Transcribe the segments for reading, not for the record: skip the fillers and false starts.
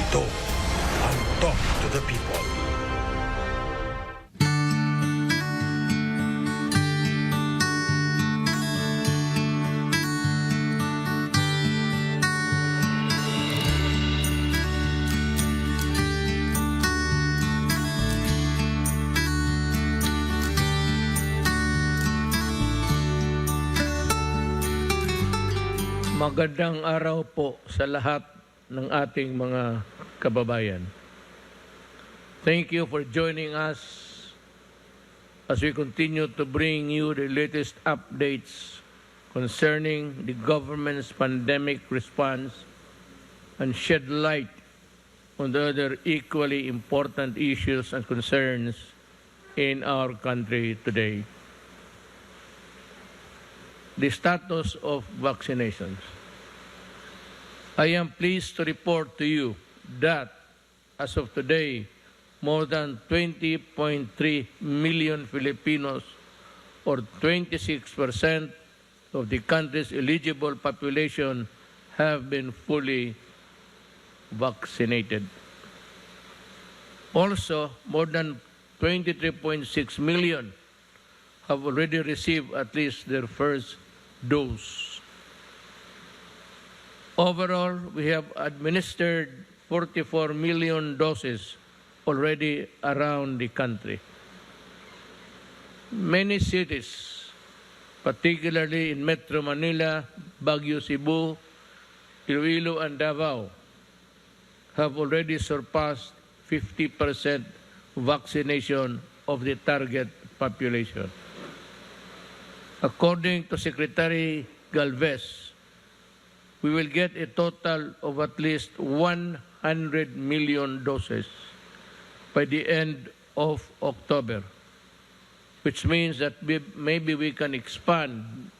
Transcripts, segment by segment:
Ito ang Talk to the People. Magandang araw po sa lahat ng ating mga kababayan. Thank you for joining us as we continue to bring you the latest updates concerning the government's pandemic response and shed light on the other equally important issues and concerns in our country today. The status of vaccinations. I am pleased to report to you that as of today, more than 20.3 million Filipinos, or 26% of the country's eligible population, have been fully vaccinated. Also, more than 23.6 million have already received at least their first dose. Overall, we have administered 44 million doses already around the country. Many cities, particularly in Metro Manila, Baguio, Cebu, Iloilo, and Davao, have already surpassed 50% vaccination of the target population. According to Secretary Galvez, we will get a total of at least 100 million doses by the end of October, which means that maybe we can expand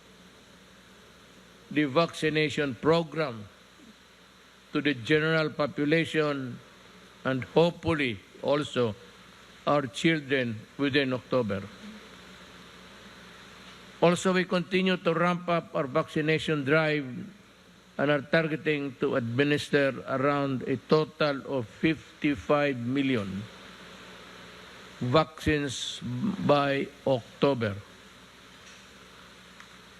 the vaccination program to the general population and hopefully also our children within October. Also, we continue to ramp up our vaccination drive and are targeting to administer around a total of 55 million vaccines by October.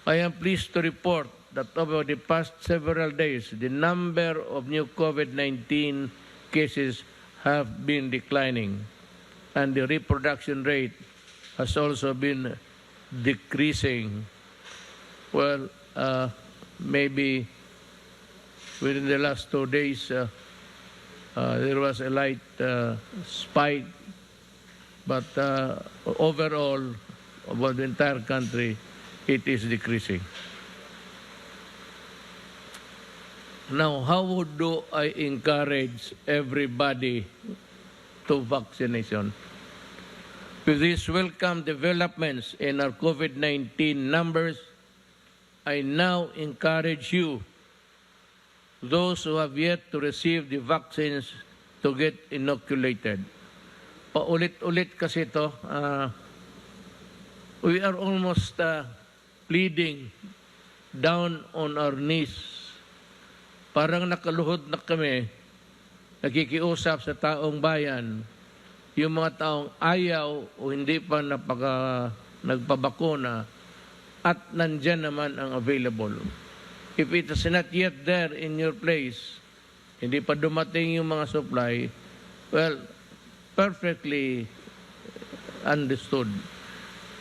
I am pleased to report that over the past several days, the number of new COVID-19 cases have been declining, and the reproduction rate has also been decreasing. Well, maybe within the last 2 days, there was a light spike, but overall, about the entire country, it is decreasing. Now, how do I encourage everybody to vaccination? With these welcome developments in our COVID-19 numbers, I now encourage you, those who have yet to receive the vaccines, to get inoculated. Paulit-ulit kasi ito, we are almost pleading down on our knees. Parang nakaluhod na kami, nakikiusap sa taong bayan, yung mga taong ayaw o hindi pa nagpabakuna at nandyan naman ang available. If it is not yet there in your place, hindi pa dumating yung mga supply, well, perfectly understood.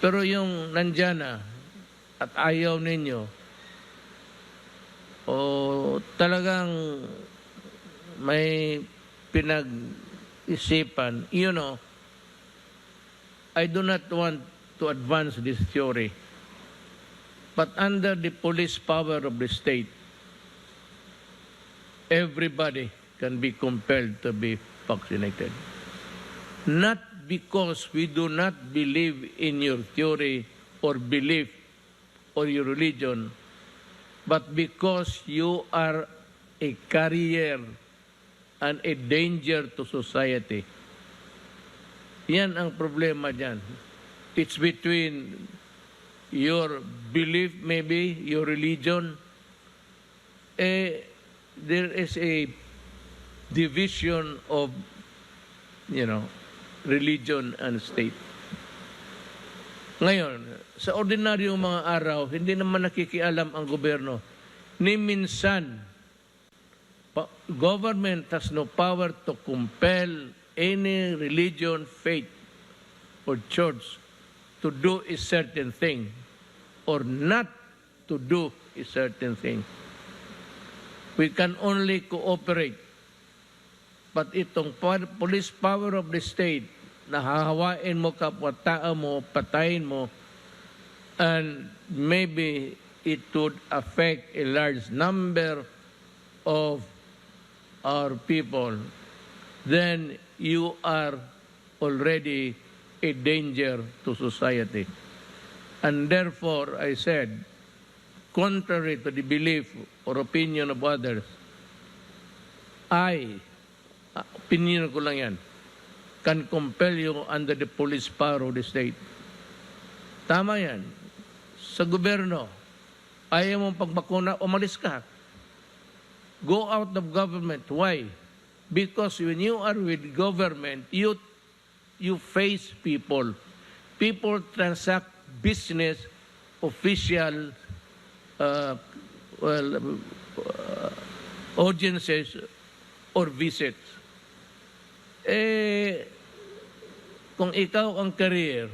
Pero yung nandyan na at ayaw ninyo, o talagang may pinag-isipan, you know, I do not want to advance this theory, but under the police power of the state, everybody can be compelled to be vaccinated. Not because we do not believe in your theory or belief or your religion, but because you are a carrier and a danger to society. Yan ang problema dyan. It's between your belief, maybe, your religion. There is a division of, religion and state. Ngayon, sa ordinaryong mga araw, hindi naman nakikialam ang gobyerno. Ni minsan, government has no power to compel any religion, faith, or church to do a certain thing or not to do a certain thing. We can only cooperate. But itong police power of the state, na hahawain mo kapwa-tao mo, patayin mo, and maybe it would affect a large number of our people, then you are already a danger to society. And therefore, I said, contrary to the belief or opinion of others, opinion ko lang yan, can compel you under the police power of the state. Tama yan. Sa gobyerno, ayaw mong pagbakuna, umalis ka. Go out of government. Why? Because when you are with government, you face people. People transact business, official, audiences, or visits. Kung ikaw ang career,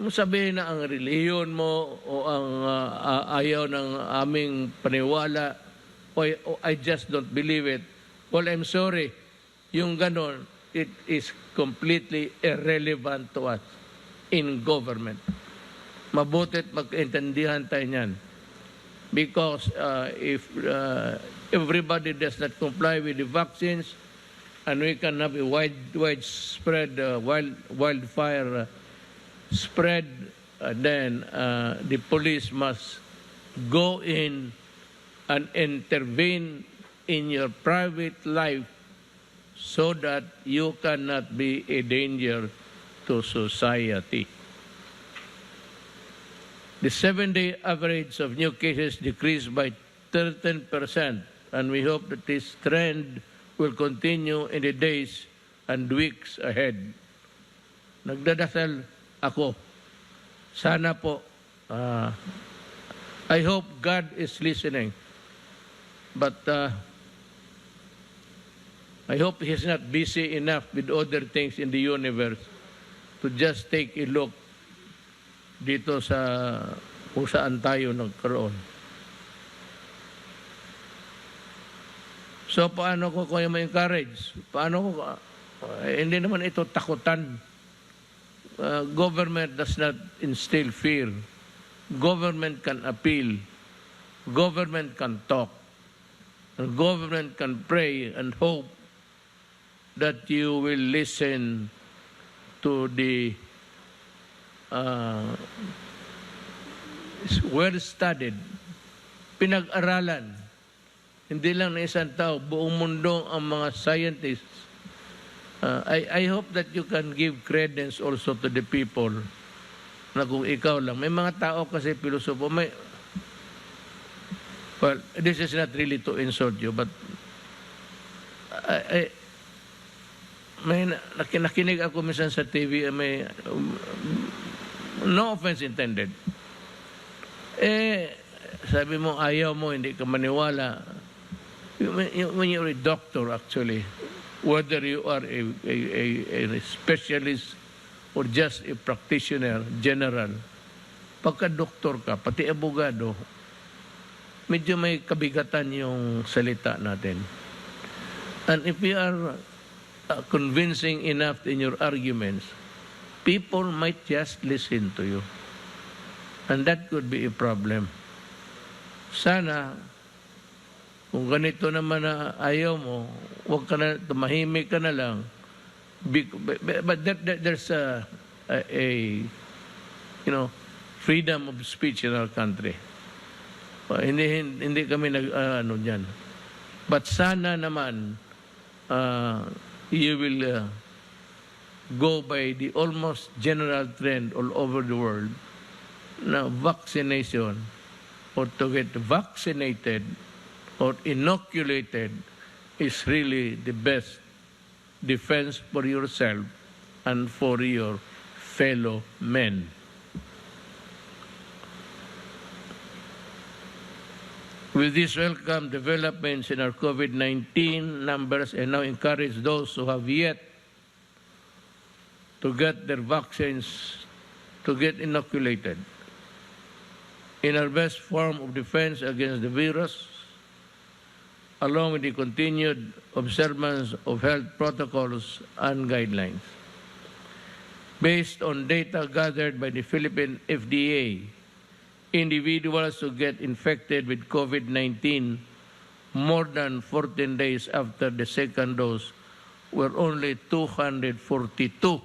sabihin na ang reliyon mo o ang ayaw ng aming paniwala o I just don't believe it. Well, I'm sorry. Yung ganon, it is completely irrelevant to us in government. Mabutit magkaintindihan tayo niyan. Because if everybody does not comply with the vaccines, and we can have a widespread wildfire spread, then the police must go in and intervene in your private life so that you cannot be a danger to society. The 7-day average of new cases decreased by 13%, and we hope that this trend will continue in the days and weeks ahead. Nagdadasal ako. Sana po, I hope God is listening. But I hope He's not busy enough with other things in the universe to just take a look dito sa kung saan tayo nagkaroon. So, paano ko kaya ma-encourage? Paano ko, hindi naman ito takutan. Government does not instill fear. Government can appeal. Government can talk. And government can pray and hope that you will listen to the well-studied, pinag-aralan. Hindi lang na isang tao, buong mundo ang mga scientists. I hope that you can give credence also to the people na kung ikaw lang. May mga tao kasi pilosopo, well, this is not really to insult you, but may nakinig ako minsan sa TV, may no offense intended. Sabi mo, ayaw mo, hindi ka maniwala. When you're a doctor, actually, whether you are a specialist or just a practitioner, general, pagka-doktor ka, pati abogado, medyo may kabigatan yung salita natin. And if you are convincing enough in your arguments, people might just listen to you. And that could be a problem. Sana, kung ganito naman na ayaw mo, huwag ka na, tumahimik ka na lang. But there's freedom of speech in our country. Hindi kami ano dyan. But sana naman, you will go by the almost general trend all over the world na vaccination or to get vaccinated or inoculated is really the best defense for yourself and for your fellow men. With these welcome developments in our COVID-19 numbers, and now encourage those who have yet to get their vaccines to get inoculated. In our best form of defense against the virus, along with the continued observance of health protocols and guidelines. Based on data gathered by the Philippine FDA, individuals who get infected with COVID-19 more than 14 days after the second dose were only 242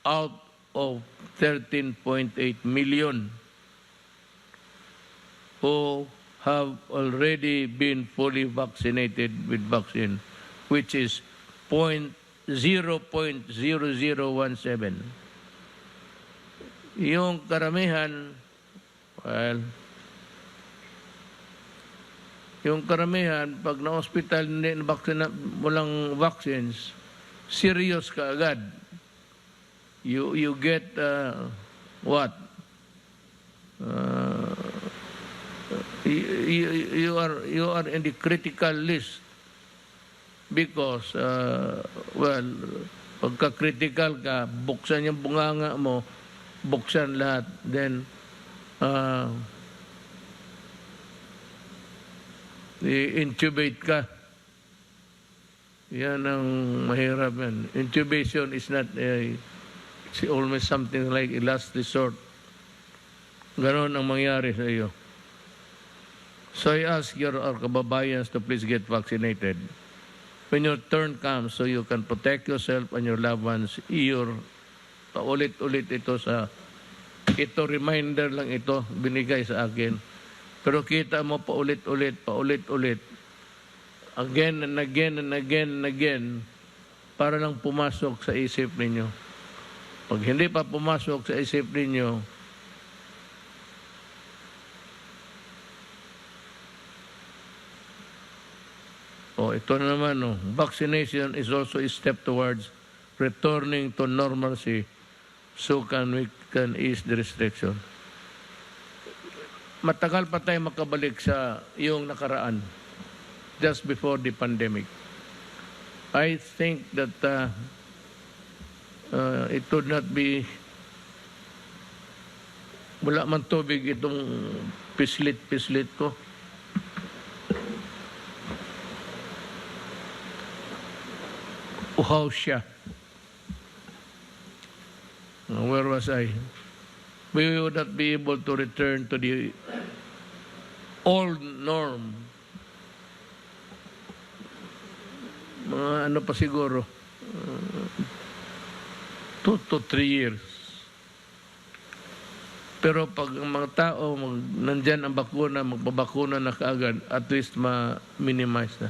out of 13.8 million who have already been fully vaccinated with vaccine, which is 0.0017. Yung karamihan, well, yung karamihan, pag na-hospital walang vaccines, serious ka agad. You get, what? You are in the critical list because, well, pagka-critical ka, buksan yung bunganga mo, buksan lahat, then i-intubate ka. Yan ang mahirap yan. Intubation is not it's almost something like a last resort. Ganon ang mangyari sa iyo. So I ask our kababayans to please get vaccinated. When your turn comes, so you can protect yourself and your loved ones, paulit-ulit ito reminder lang ito, binigay sa akin. Pero kita mo paulit-ulit, again and again and again and again, para lang pumasok sa isip ninyo. Pag hindi pa pumasok sa isip ninyo, ito na naman, vaccination is also a step towards returning to normalcy so we can ease the restriction. Matagal pa tayo makabalik sa yung nakaraan, just before the pandemic. I think that it would not be, wala man tubig itong pislit ko. Uhaw siya. Where was I? We would not be able to return to the old norm. Mga ano pa siguro, 2 to 3 years. Pero pag ang mga tao, nandyan ang bakuna, magpabakuna na kaagad, at least ma-minimize na.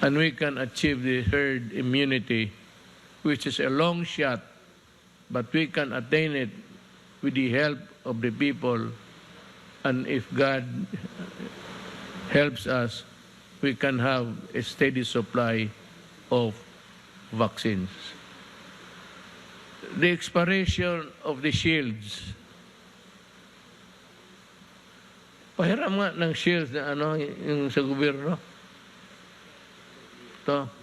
And we can achieve the herd immunity, which is a long shot, but we can attain it with the help of the people. And if God helps us, we can have a steady supply of vaccines. The expiration of the shields. Pahiram nga ng shields na yung sa gobyerno. Ito.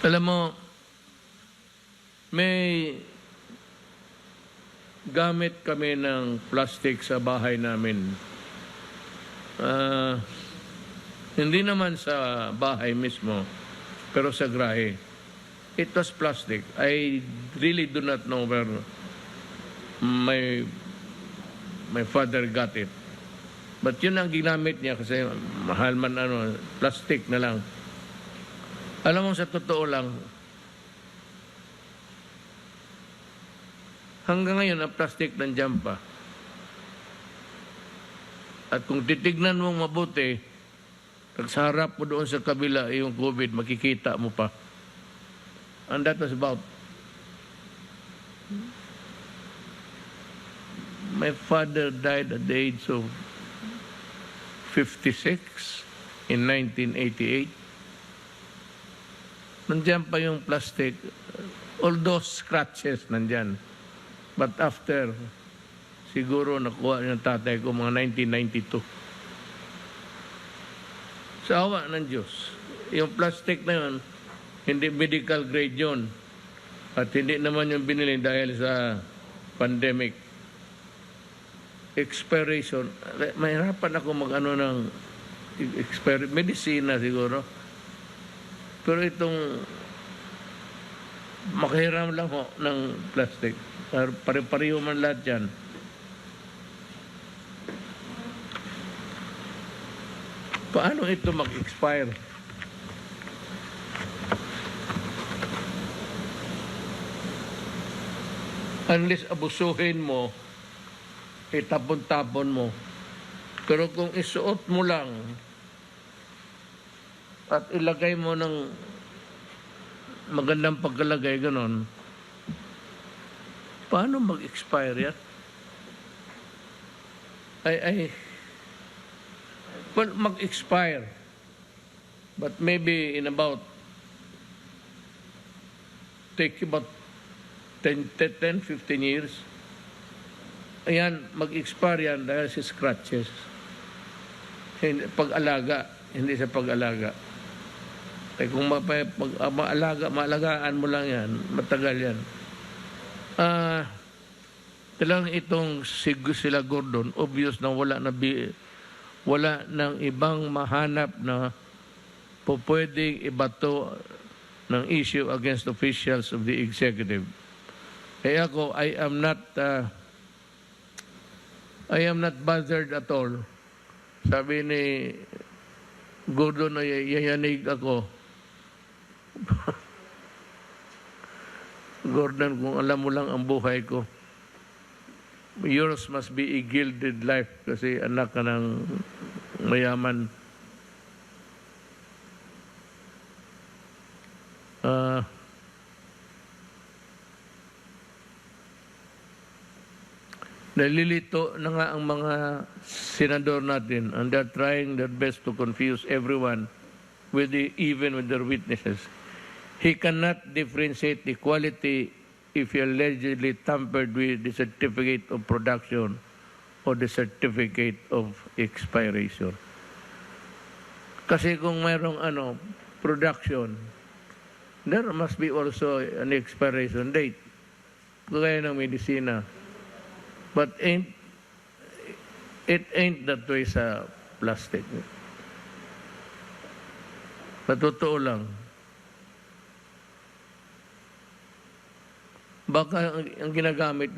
Alam mo, may gamit kami ng plastic sa bahay namin. Hindi naman sa bahay mismo, pero sa grahe. It was plastic. I really do not know where my my father got it. But yun ang ginamit niya kasi mahal man plastic na lang. Alam mo, sa totoo lang, hanggang ngayon ang plastic nandiyan pa. At kung titignan mong mabuti, pag sa harap mo doon sa kabila yung COVID, makikita mo pa. And that was about my father died at the age of 56 in 1988. Nandiyan pa yung plastic. All those scratches nandiyan. But after, siguro nakuha ng tatay ko mga 1992. Sa awa ng Diyos, yung plastic na yun, hindi medical grade yun. At hindi naman yung binili dahil sa pandemic. Expiration, mahirapan ako mag-ano ng medicina siguro. Pero itong makahiram lang ho ng plastic. Pare-pareho man lahat yan. Paano ito mag-expire? Unless abusuhin mo, itapon-tapon mo. Pero kung isuot mo lang at ilagay mo ng magandang pagkalagay, ganon, paano mag-expire yan? Well, mag-expire. But maybe in about, take about 10-15 years, ayan, mag-expire yan dahil sa scratches. Pag-alaga, hindi sa pag-alaga. Eh kung maalagaan mo lang yan, matagal yan. Talagang itong sila Gordon, obvious na wala nang ibang mahanap na pwedeng ibato ng issue against officials of the executive. Kaya ako, I am not bothered at all. Sabi ni Gordon na yayanig ako. Gordon, kung alam mo lang ang buhay ko, yours must be a gilded life kasi anak ka ng mayaman. Nalilito na nga ang mga senador natin, and they're trying their best to confuse everyone, even with their witnesses. He cannot differentiate the quality if he allegedly tampered with the certificate of production or the certificate of expiration. Kasi kung mayroong production, there must be also an expiration date. Kaya ng medisina. But it ain't that way sa plastic. Totoo lang. Baka ang ginagamit,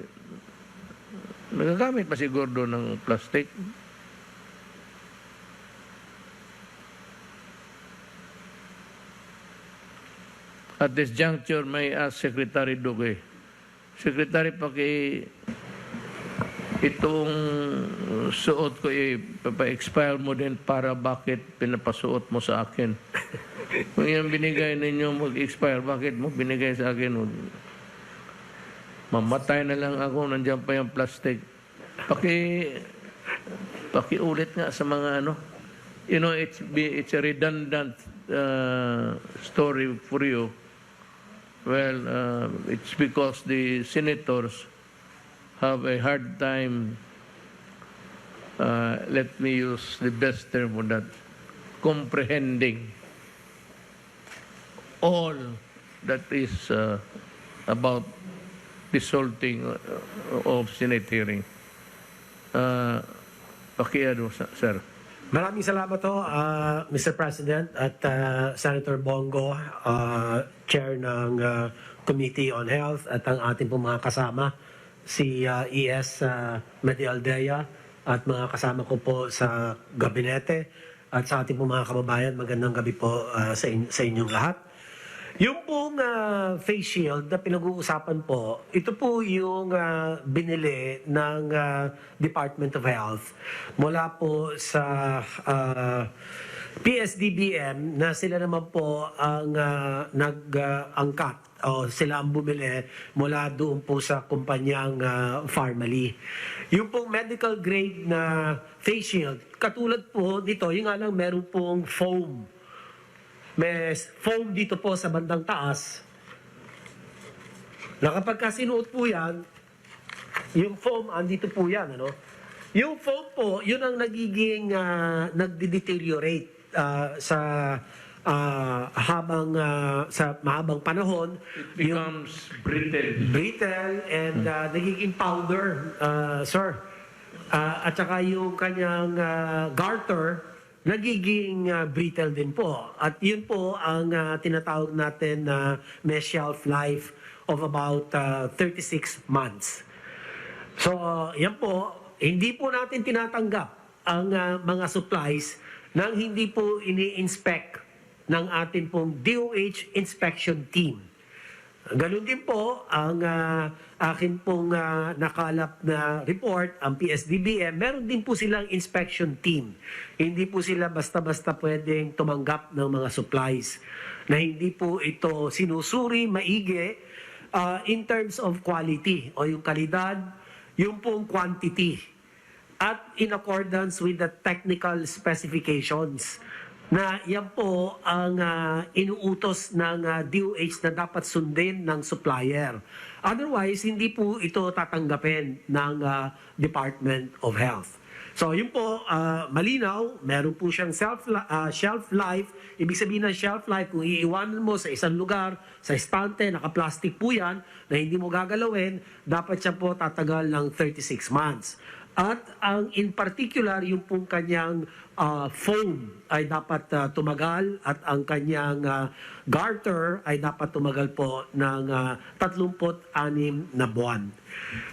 nagagamit pa si Gordon ng plastic. At this juncture, may ask Secretary Duque. Secretary, itong suot ko, pa-expire mo din para bakit pinapasuot mo sa akin? Kung yung binigay ninyo mag-expire, bakit mo binigay sa akin? Mamatay na lang ako, nandiyan pa yung plastic. Pakiulit nga sa mga it's a redundant story for you. Well, it's because the senators have a hard time, let me use the best term for that, comprehending all that is about resulting of Senate hearing. Sir. Maraming salamat ho, Mr. President at Senator Bongo, Chair ng Committee on Health at ang ating pong mga kasama si ES Medialdea at mga kasama ko po sa gabinete at sa ating po mga kababayan, magandang gabi po sa inyong lahat. Yung pong face shield na pinag-uusapan po, ito po yung binili ng Department of Health mula po sa PSDBM na sila naman po ang nag-angkat o sila ang bumili mula doon po sa kumpanyang Pharmaly. Yung pong medical grade na face shield, katulad po dito, yung nga lang meron pong foam. May foam dito po sa bandang taas na kapag sinuot po yan, yung foam, andito po yan, ano? Yung foam po, yun ang nagiging nagde-deteriorate sa mahabang panahon. It becomes brittle. And nagiging powder, sir. At saka yung kanyang garter, nagiging brittle din po. At yun po ang tinatawag natin na may shelf life of about 36 months. So, yan po, hindi po natin tinatanggap ang mga supplies nang hindi po ini-inspect ng ating pong DOH inspection team. Ganun din po ang akin pong nakalap na report, ang PSDBM, meron din po silang inspection team. Hindi po sila basta-basta pwedeng tumanggap ng mga supplies na hindi po ito sinusuri maigi in terms of quality o yung kalidad, yung pong quantity at in accordance with the technical specifications na yan po ang inuutos ng DOH na dapat sundin ng supplier. Otherwise, hindi po ito tatanggapin ng Department of Health. So, yun po, malinaw, meron po siyang shelf life. Ibig sabihin ng shelf life, kung iiwanan mo sa isang lugar, sa estante, naka-plastic po yan, na hindi mo gagalawin, dapat siya po tatagal ng 36 months. At ang in particular, yung pong kanyang foam ay dapat tumagal at ang kanyang garter ay dapat tumagal po ng 36 na buwan.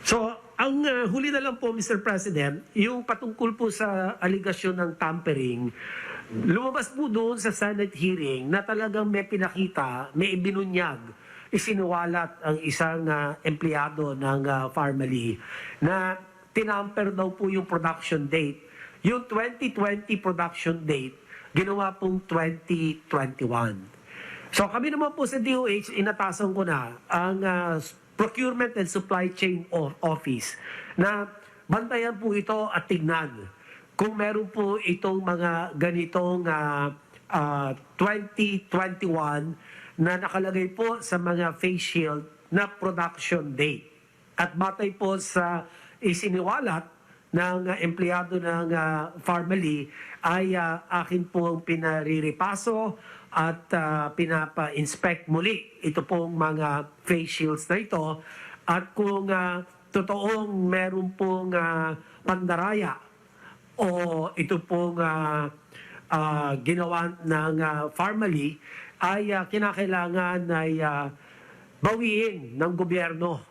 So, ang huli na lang po, Mr. President, yung patungkol po sa aligasyon ng tampering, lumabas po doon sa Senate hearing na talagang may pinakita, may ibinunyag, isinuwalat ang isang empleyado ng Pharmaly na tinamper daw po yung production date. Yung 2020 production date, ginawa pong 2021. So kami naman po sa DOH, inatasan ko na ang Procurement and Supply Chain Office na bantayan po ito at tignan kung meron po itong mga ganitong 2021 na nakalagay po sa mga face shield na production date. At batay po sa isiniwalat ng empleyado ng Pharmaly ay akin pong pinariripaso at pinapa-inspect muli ito pong mga face shields na ito. At kung totoong meron pong pandaraya o ito pong ginawa ng Pharmaly ay kinakailangan ay bawiin ng gobyerno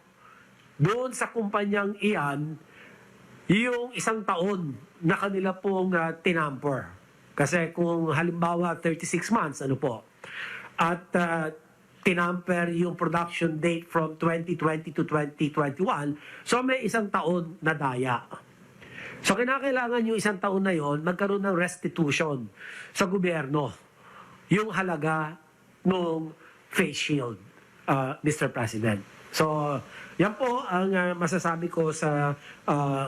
doon sa kumpanyang iyan yung 1 taon na kanila pong tinamper. Kasi kung halimbawa 36 months, ano po, at tinamper yung production date from 2020 to 2021, so may 1 taon na daya. So kinakailangan yung 1 taon na yon magkaroon ng restitution sa gobyerno yung halaga ng face shield, Mr. President. So, yan po ang masasabi ko sa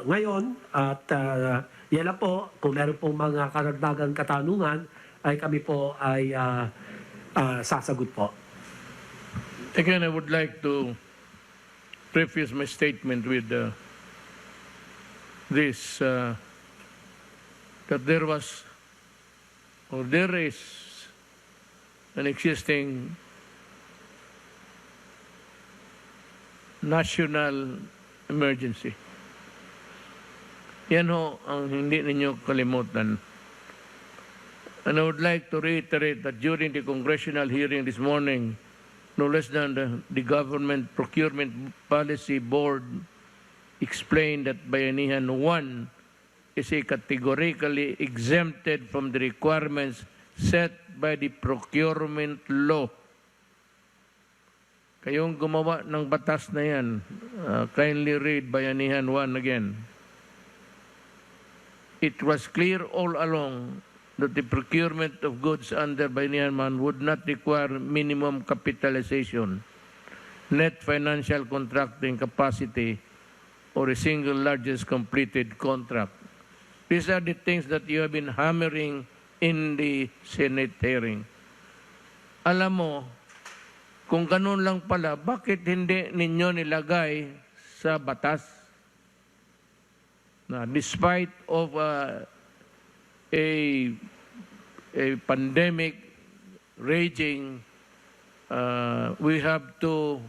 ngayon at yan lang po, kung meron pong mga karagdagang katanungan ay kami po ay sasagot po. Again, I would like to preface my statement with this, that there was or there is an existing national emergency. Yan ho ang hindi ninyo kalimutan. And I would like to reiterate that during the congressional hearing this morning, no less than the Government Procurement Policy Board explained that Bayanihan 1 is categorically exempted from the requirements set by the procurement law. Kayong gumawa ng batas na yan, kindly read Bayanihan 1 again. It was clear all along that the procurement of goods under Bayanihan 1 would not require minimum capitalization, net financial contracting capacity, or a single largest completed contract. These are the things that you have been hammering in the Senate hearing. Alam mo, kung ganun lang pala, bakit hindi ninyo nilagay sa batas? Na despite of a pandemic raging, we have to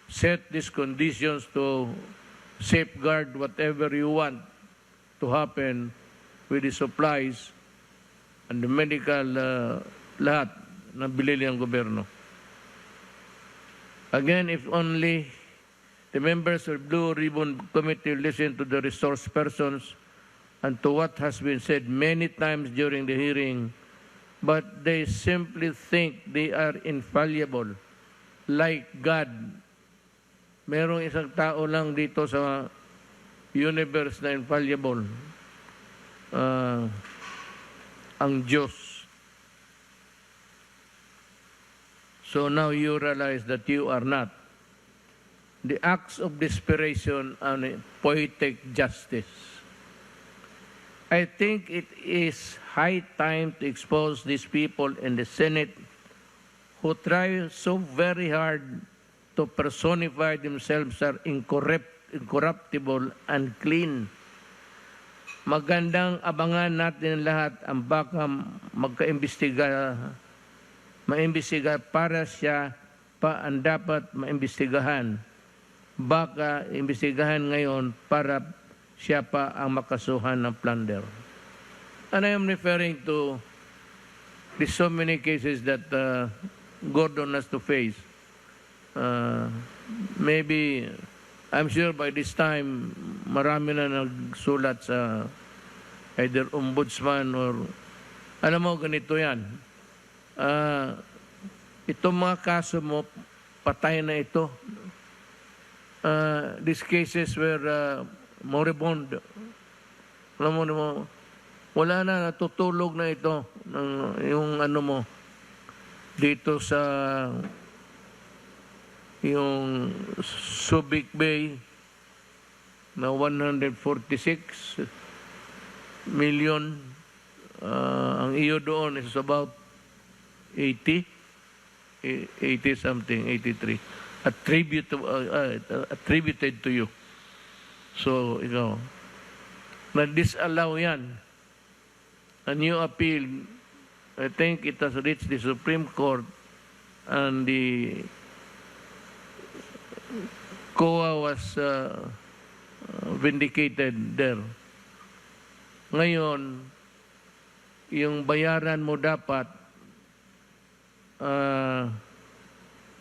set these conditions to safeguard whatever you want to happen with the supplies and the medical lahat na bilili ng gobyerno. Again, if only the members of Blue Ribbon Committee listen to the resource persons and to what has been said many times during the hearing, but they simply think they are infallible, like God. Merong isang tao lang dito sa universe na infallible, ang Diyos. So now you realize that you are not. The acts of desperation and poetic justice. I think it is high time to expose these people in the Senate who try so very hard to personify themselves as incorruptible and clean. Magandang abangan natin lahat ang baka maimbestiga para siya pa ang dapat maimbestigahan. Baka imbestigahan ngayon para siya pa ang makasuhan ng plunder. And I am referring to the so many cases that Gordon has to face. Maybe, I'm sure by this time, marami na nagsulat sa either ombudsman or, alam mo, ganito yan. Itong mga kaso mo, patay na ito. These cases were moribund. Alam mo, wala na, natutulog na ito. Yung ano mo, dito sa yung Subic Bay na 146 million. Ang iyo doon is about 80 something, 83. Attributed to you. So, ikaw, na-disallow yan. A new appeal, I think it has reached the Supreme Court and the COA was vindicated there. Ngayon, yung bayaran mo dapat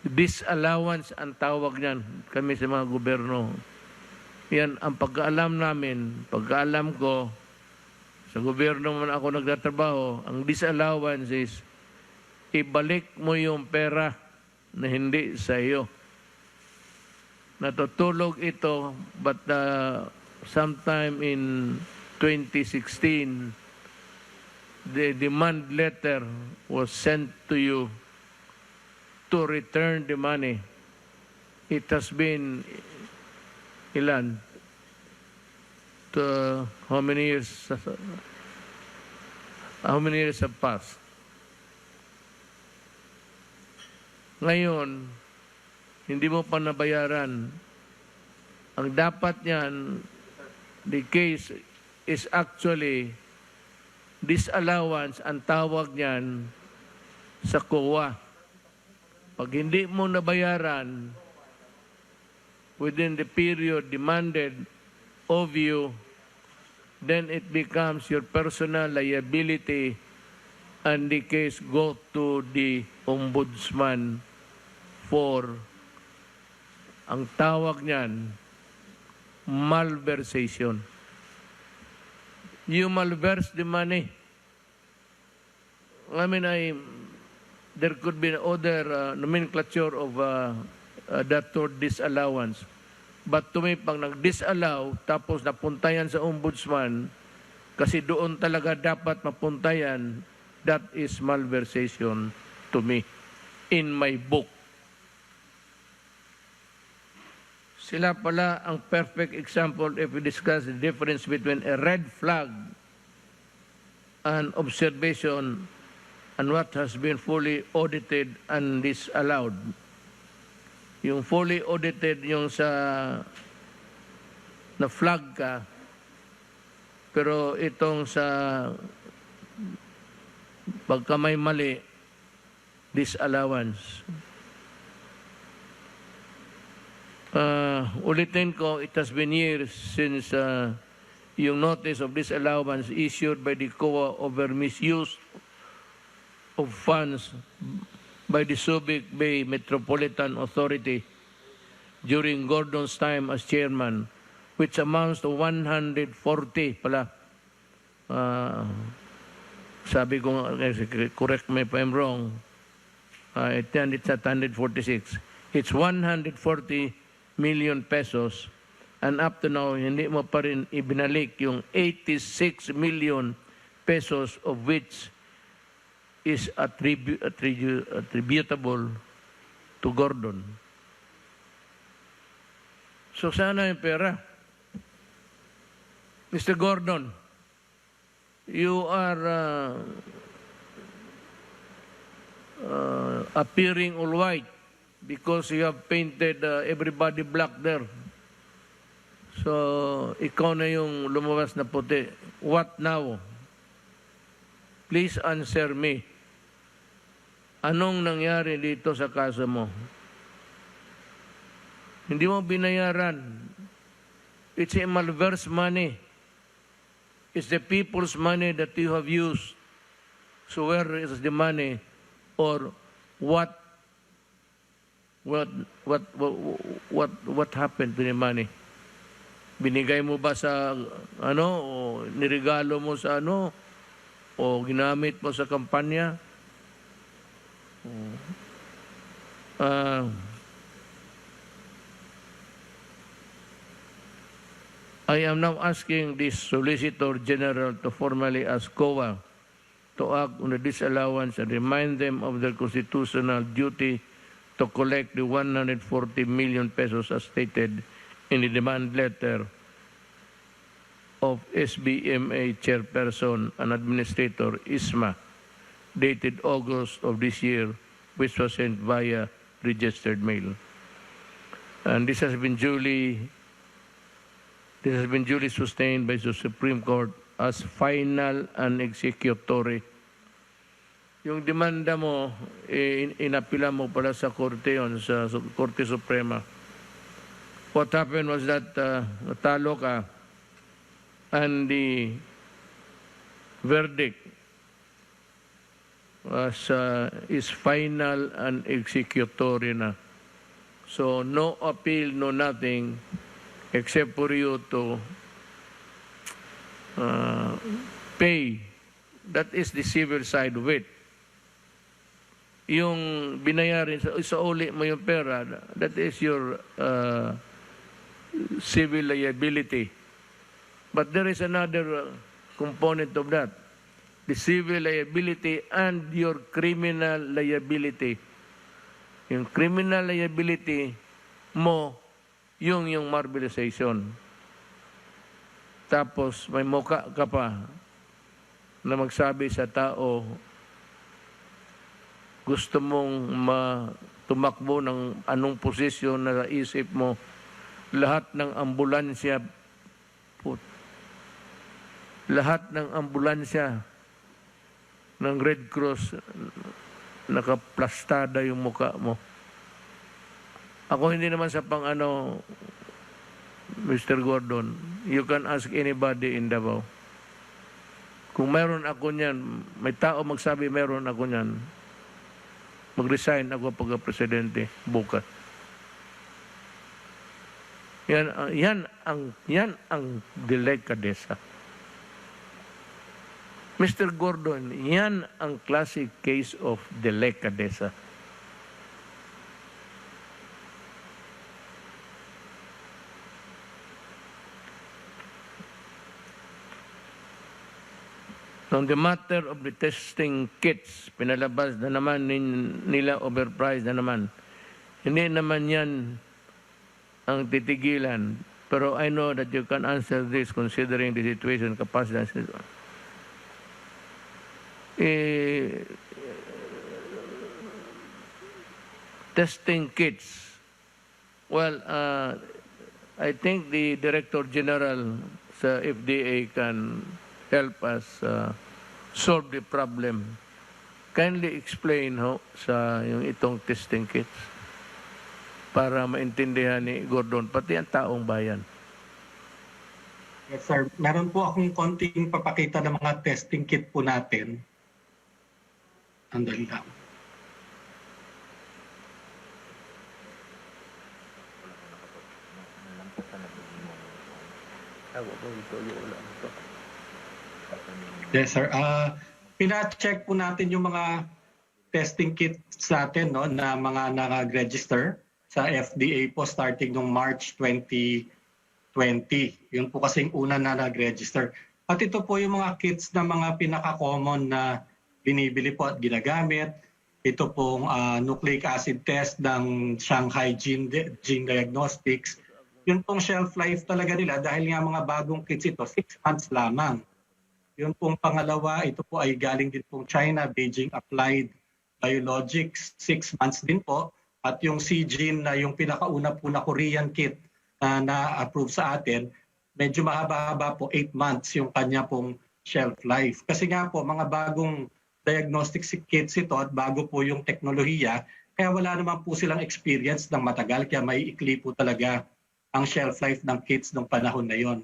disallowance ang tawag niyan kami sa mga gobyerno. Yan ang pagkaalam namin, pagkaalam ko, sa gobyerno man ako nagtatrabaho, ang disallowance is ibalik mo yung pera na hindi sa iyo. Natutulog ito, but sometime in 2016, the demand letter was sent to you to return the money. It has been ilan? How many years have passed? Ngayon, hindi mo pa nabayaran. Ang dapat niyan, the case is actually disallowance, ang tawag niyan sa COA. Pag hindi mo nabayaran within the period demanded of you, then it becomes your personal liability and the case go to the ombudsman for ang tawag niyan malversation. You malverse the money. I mean, there could be other nomenclature of that or disallowance. But to me, pag nag-disallow, tapos napuntayan sa ombudsman, kasi doon talaga dapat mapuntayan, that is malversation to me, in my book. Sila pala ang perfect example if we discuss the difference between a red flag and observation and what has been fully audited and disallowed. Yung fully audited, yung sa na-flag ka, pero itong sa pagka may mali, disallowance. Ulitin ko, it has been years since yung notice of disallowance issued by the COA over misuse of funds by the Subic Bay Metropolitan Authority during Gordon's time as chairman, which amounts to 140 pala. Sabi ko, correct me if I'm wrong, it's at 146. It's 140 million pesos, and up to now, hindi mo pa rin ibinalik yung 86 million pesos of which is attributable to Gordon. So sana yung pera. Mr. Gordon, you are appearing all white because you have painted everybody black there. So, ikaw na yung lumabas na puti. What now? Please answer me. Anong nangyari dito sa kaso mo? Hindi mo binayaran. It's a malverse money. It's the people's money that you have used. So where is the money? Or what happened to the money? Binigay mo ba sa ano, o nirigalo mo sa ano, o ginamit mo sa kampanya? I am now asking the Solicitor General to formally ask COA to act on the disallowance and remind them of their constitutional duty to collect the 140 million pesos as stated in the demand letter of SBMA Chairperson and Administrator Isma, dated August of this year, which was sent via registered mail. And this has been duly sustained by the Supreme Court as final and executory. Yung demanda mo, inapila mo pala sa Korte yun, sa Korte Suprema. What happened was that natalo ka, and the verdict is final and executory na. So no appeal, no nothing, except for you to pay. That is the civil side of it. Yung binayarin, sa uli mo yung pera, that is your civil liability. But there is another component of that. The civil liability and your criminal liability. Yung criminal liability mo, yung mobilization. Tapos may muka ka pa na magsabi sa tao, gusto mong tumakbo ng anong posisyon na isip mo, lahat ng ambulansya ng Red Cross nakaplastada yung muka mo. Ako hindi naman sa Mr. Gordon, you can ask anybody in Davao. Kung meron ako niyan, may tao magsabi meron ako niyan, mag-resign ako pagka-presidente bukas. Yan ang delikadesa. Mr. Gordon, yan ang classic case of delicadeza. On the matter of the testing kits, pinalabas na naman nila, overpriced na naman. Hindi naman yan ang titigilan. Pero I know that you can answer this considering the situation, capacity. Testing kits. Well, I think the Director General sa FDA can help us solve the problem. Kindly explain sa yung itong testing kits para maintindihan ni Gordon, pati ang taong bayan. Yes, sir. Meron po akong konting papakita ng mga testing kit po natin. Andali lang. Yes, sir. Pina-check po natin yung mga testing kit sa atin, no, na mga nag-register sa FDA po starting noong March 2020. Yun po kasing una na nag-register. At ito po yung mga kits na mga pinaka-common na binibili po at ginagamit. Ito pong nucleic acid test ng Shanghai Gene Diagnostics. Yun pong shelf life talaga nila dahil nga mga bagong kits ito, 6 months lamang. Yun pong pangalawa, ito po ay galing din pong China, Beijing Applied Biologics, 6 months din po. At yung C-Gene na yung pinakauna po na Korean kit na na-approve sa atin, medyo mahaba-haba po, 8 months yung kanya pong shelf life. Kasi nga po, mga bagong diagnostic kits ito at bago po yung teknolohiya, kaya wala naman po silang experience ng matagal, kaya may ikli po talaga ang shelf life ng kits ng panahon na yon.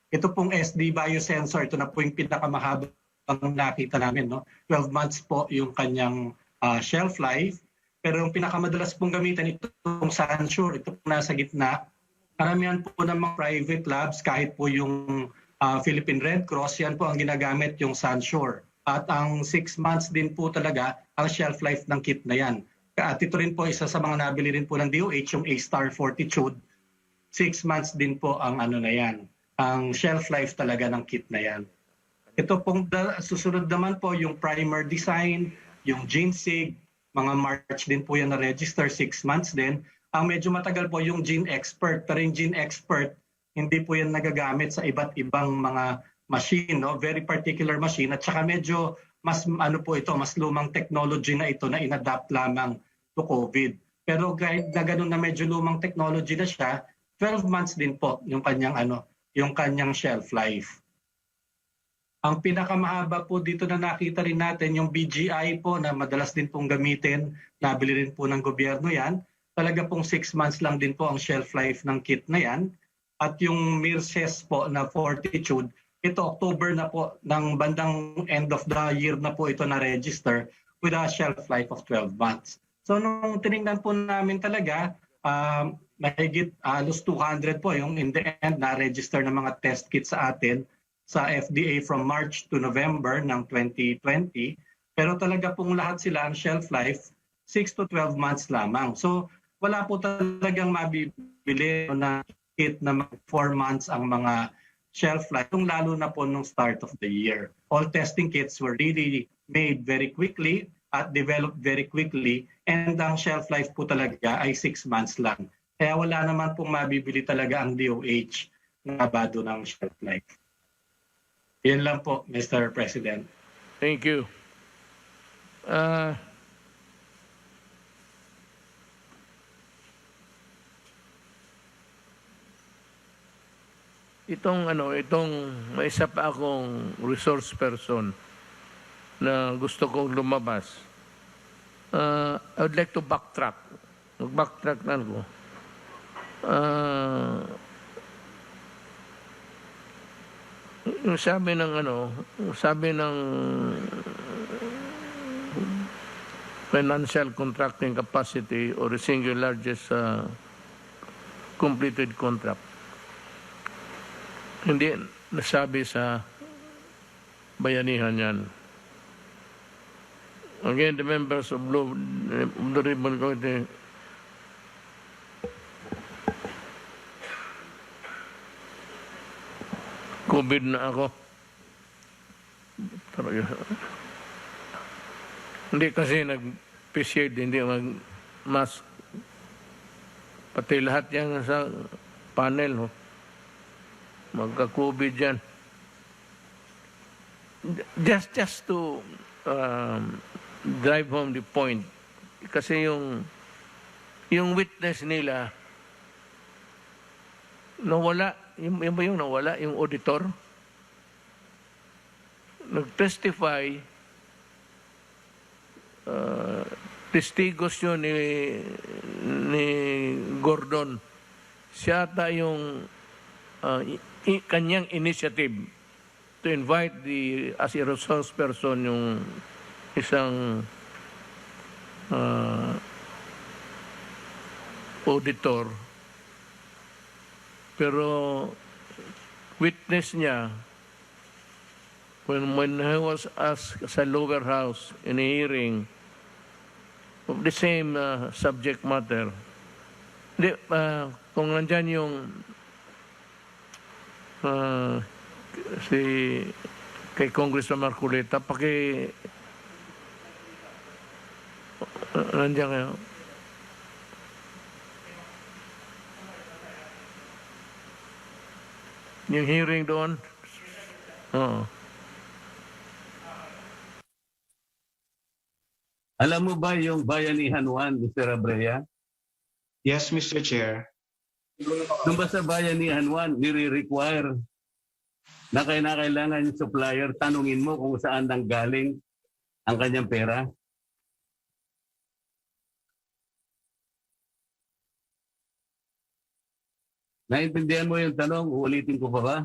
Ito pong SD biosensor, ito na po yung pinakamahabang nakita namin, no? 12 months po yung kanyang shelf life. Pero yung pinakamadalas pong gamitan, ito pong Sansure, ito po nasa gitna. Karamihan po ng mga private labs, kahit po yung Philippine Red Cross, yan po ang ginagamit yung Sansure. At ang 6 months din po talaga ang shelf life ng kit na yan. At ito rin po isa sa mga nabili rin po ng DOH, yung A-Star Fortitude. 6 months din po ang ano na yan, ang shelf life talaga ng kit na yan. Ito pong susunod naman po yung primer design, yung GeneSig, mga March din po yan na register, 6 months din. Ang medyo matagal po yung Gene Expert, pero yung Gene Expert, hindi po yan nagagamit sa iba't ibang mga machine, no? Very particular machine. At saka medyo mas ano po ito, mas lumang technology na ito na inadapt lamang to COVID. Pero kahit na ganun na medyo lumang technology na siya, 12 months din po yung kanyang yung kanyang shelf life. Ang pinakamahaba po dito na nakita rin natin, yung BGI po na madalas din pong gamitin, nabili rin po ng gobyerno yan. Talaga pong 6 months lang din po ang shelf life ng kit na yan. At yung Mirces po na Fortitude, ito October na po, ng bandang end of the year na po ito na-register with a shelf life of 12 months. So nung tinignan po namin talaga, mahigit halos 200 po yung in the end na-register ng mga test kits sa atin sa FDA from March to November ng 2020. Pero talaga pong lahat sila ang shelf life 6 to 12 months lamang. So wala po talagang mabibili na kit na 4 months ang mga shelf life, lalo na po nung start of the year. All testing kits were really made very quickly at developed very quickly, and ang shelf life po talaga ay 6 months lang. Kaya wala naman pong mabibili talaga ang DOH na bado ng shelf life. Yan lang po, Mr. President. Thank you. Itong may isa pa akong resource person na gusto kong lumabas. I would like to backtrack. Mag-backtrack na ako. Yung sabi ng financial contracting capacity or the single largest completed contract. Hindi nasabi sa bayanihan yan. Again, the members of the Ribbon Committee, COVID na ako. Hindi kasi nag-face hindi mag-mask. Pati lahat yan sa panel, magka-COVID yan. Just to drive home the point, kasi yung witness nila nawala, yung nawala, yung auditor nag-testify, testigos yun ni Gordon. Siya ata yung kanyang initiative to invite as a resource person yung isang auditor. Pero witness niya when he was asked sa lower house in a hearing of the same subject matter. Kung nandyan yung si kay Congressman Marcoleta, nandiyan kayo. Yung hearing doon? Oo. Alam mo ba yung Bayanihan 1, Mr. Abrea? Yes, Mr. Chair. Nung ba sa Bayanihan 1, nire-require na kailangan yung supplier, tanungin mo kung saan nang galing ang kanyang pera? Naintindihan mo yung tanong? Uulitin ko pa ba?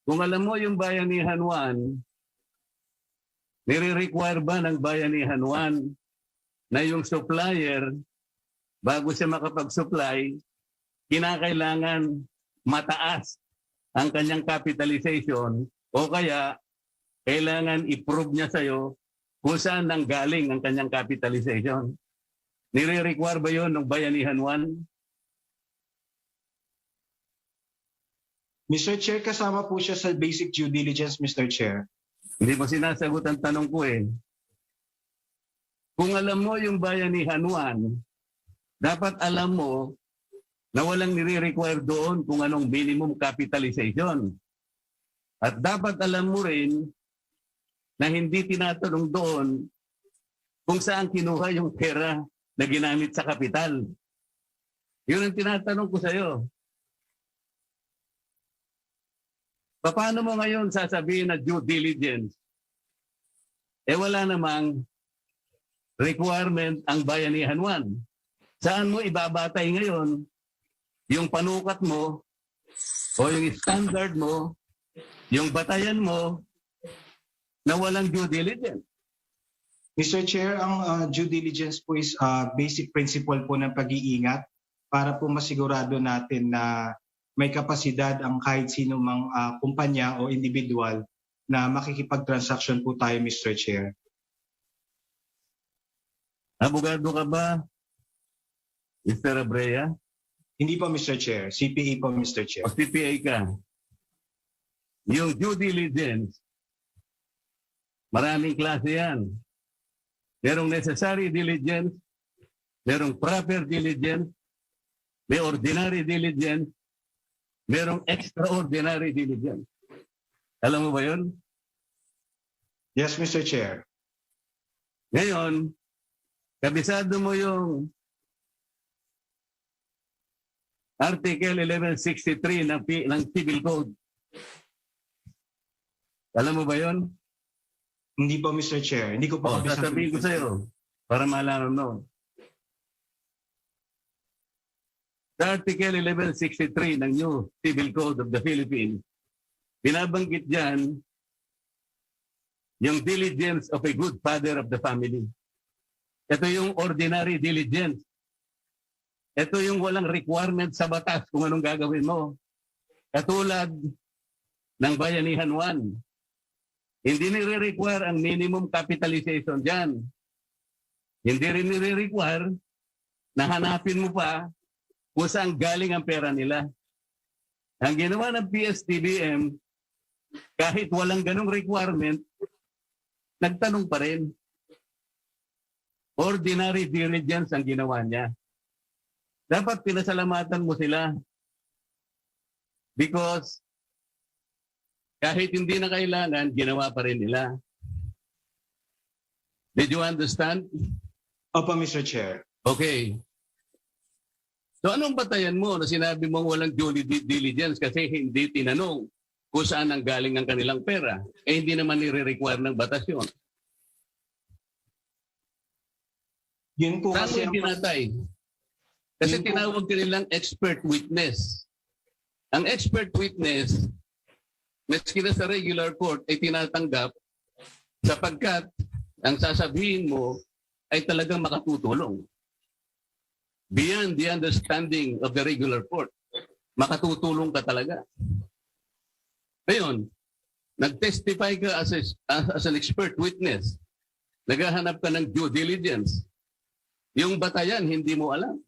Kung alam mo yung Bayanihan 1, nire-require ba ng Bayanihan 1 na yung supplier, bago siya makapag-supply, kinakailangan mataas ang kanyang capitalization o kaya kailangan i-prove niya sa'yo kung saan nang galing ang kanyang capitalization? Nire-require ba yun ng Bayanihan 1? Mr. Chair, kasama po siya sa basic due diligence, Mr. Chair. Hindi mo sinasagot ang tanong ko eh. Kung alam mo yung Bayanihan 1, dapat alam mo na walang nire-require doon kung anong minimum capitalization. At dapat alam mo rin na hindi tinatanong doon kung saan kinuha yung pera na ginamit sa kapital. Yun ang tinatanong ko sa'yo. Paano mo ngayon sasabihin na due diligence? Wala namang requirement ang Bayanihan 1. Saan mo ibabatay ngayon yung panukat mo o yung standard mo, yung batayan mo na walang due diligence? Mr. Chair, ang due diligence po is basic principle po ng pag-iingat para po masigurado natin na may kapasidad ang kahit sino mang kumpanya o individual na makikipag-transaction po tayo, Mr. Chair. Abogado ka ba, Mr. Abrea? Hindi po, Mr. Chair. CPA po, Mr. Chair. O CPA ka? Yung due diligence, maraming klase yan. Merong necessary diligence, merong proper diligence, may ordinary diligence, merong extraordinary diligence. Alam mo ba yun? Yes, Mr. Chair. Ngayon, kabisado mo yung Article 1163 ng Civil Code. Alam mo ba yun? Hindi po, Mr. Chair. Hindi ko po kabisado. Sasabihin ko sa'yo para malaman mo. Sa Article 1163 ng New Civil Code of the Philippines, binabanggit dyan yung diligence of a good father of the family. Ito yung ordinary diligence. Ito yung walang requirement sa batas kung anong gagawin mo. Katulad ng Bayanihan 1. Hindi nire-require ang minimum capitalization dyan. Hindi rin nire-require na hanapin mo pa kung saan galing ang pera nila. Ang ginawa ng PSDBM, kahit walang ganong requirement, nagtanong pa rin. Ordinary diligence ang ginawa niya. Dapat pinasalamatan mo sila. Because kahit hindi na kailangan, ginawa pa rin nila. Did you understand? Opo, Mr. Chair. Okay. So anong batayan mo na sinabi mong walang due diligence kasi hindi tinanong kung saan ang galing ang kanilang pera? Eh hindi naman nire-require ng batas yun. Yun po Saan kasi mo pinatay? Kasi tinawag ka nilang expert witness. Ang expert witness, maski na sa regular court, ay tinatanggap sapagkat ang sasabihin mo ay talagang makatutulong. Beyond the understanding of the regular court, makatutulong ka talaga. Ngayon, nag-testify ka as an expert witness. Naghahanap ka ng due diligence. Yung batayan, hindi mo alam.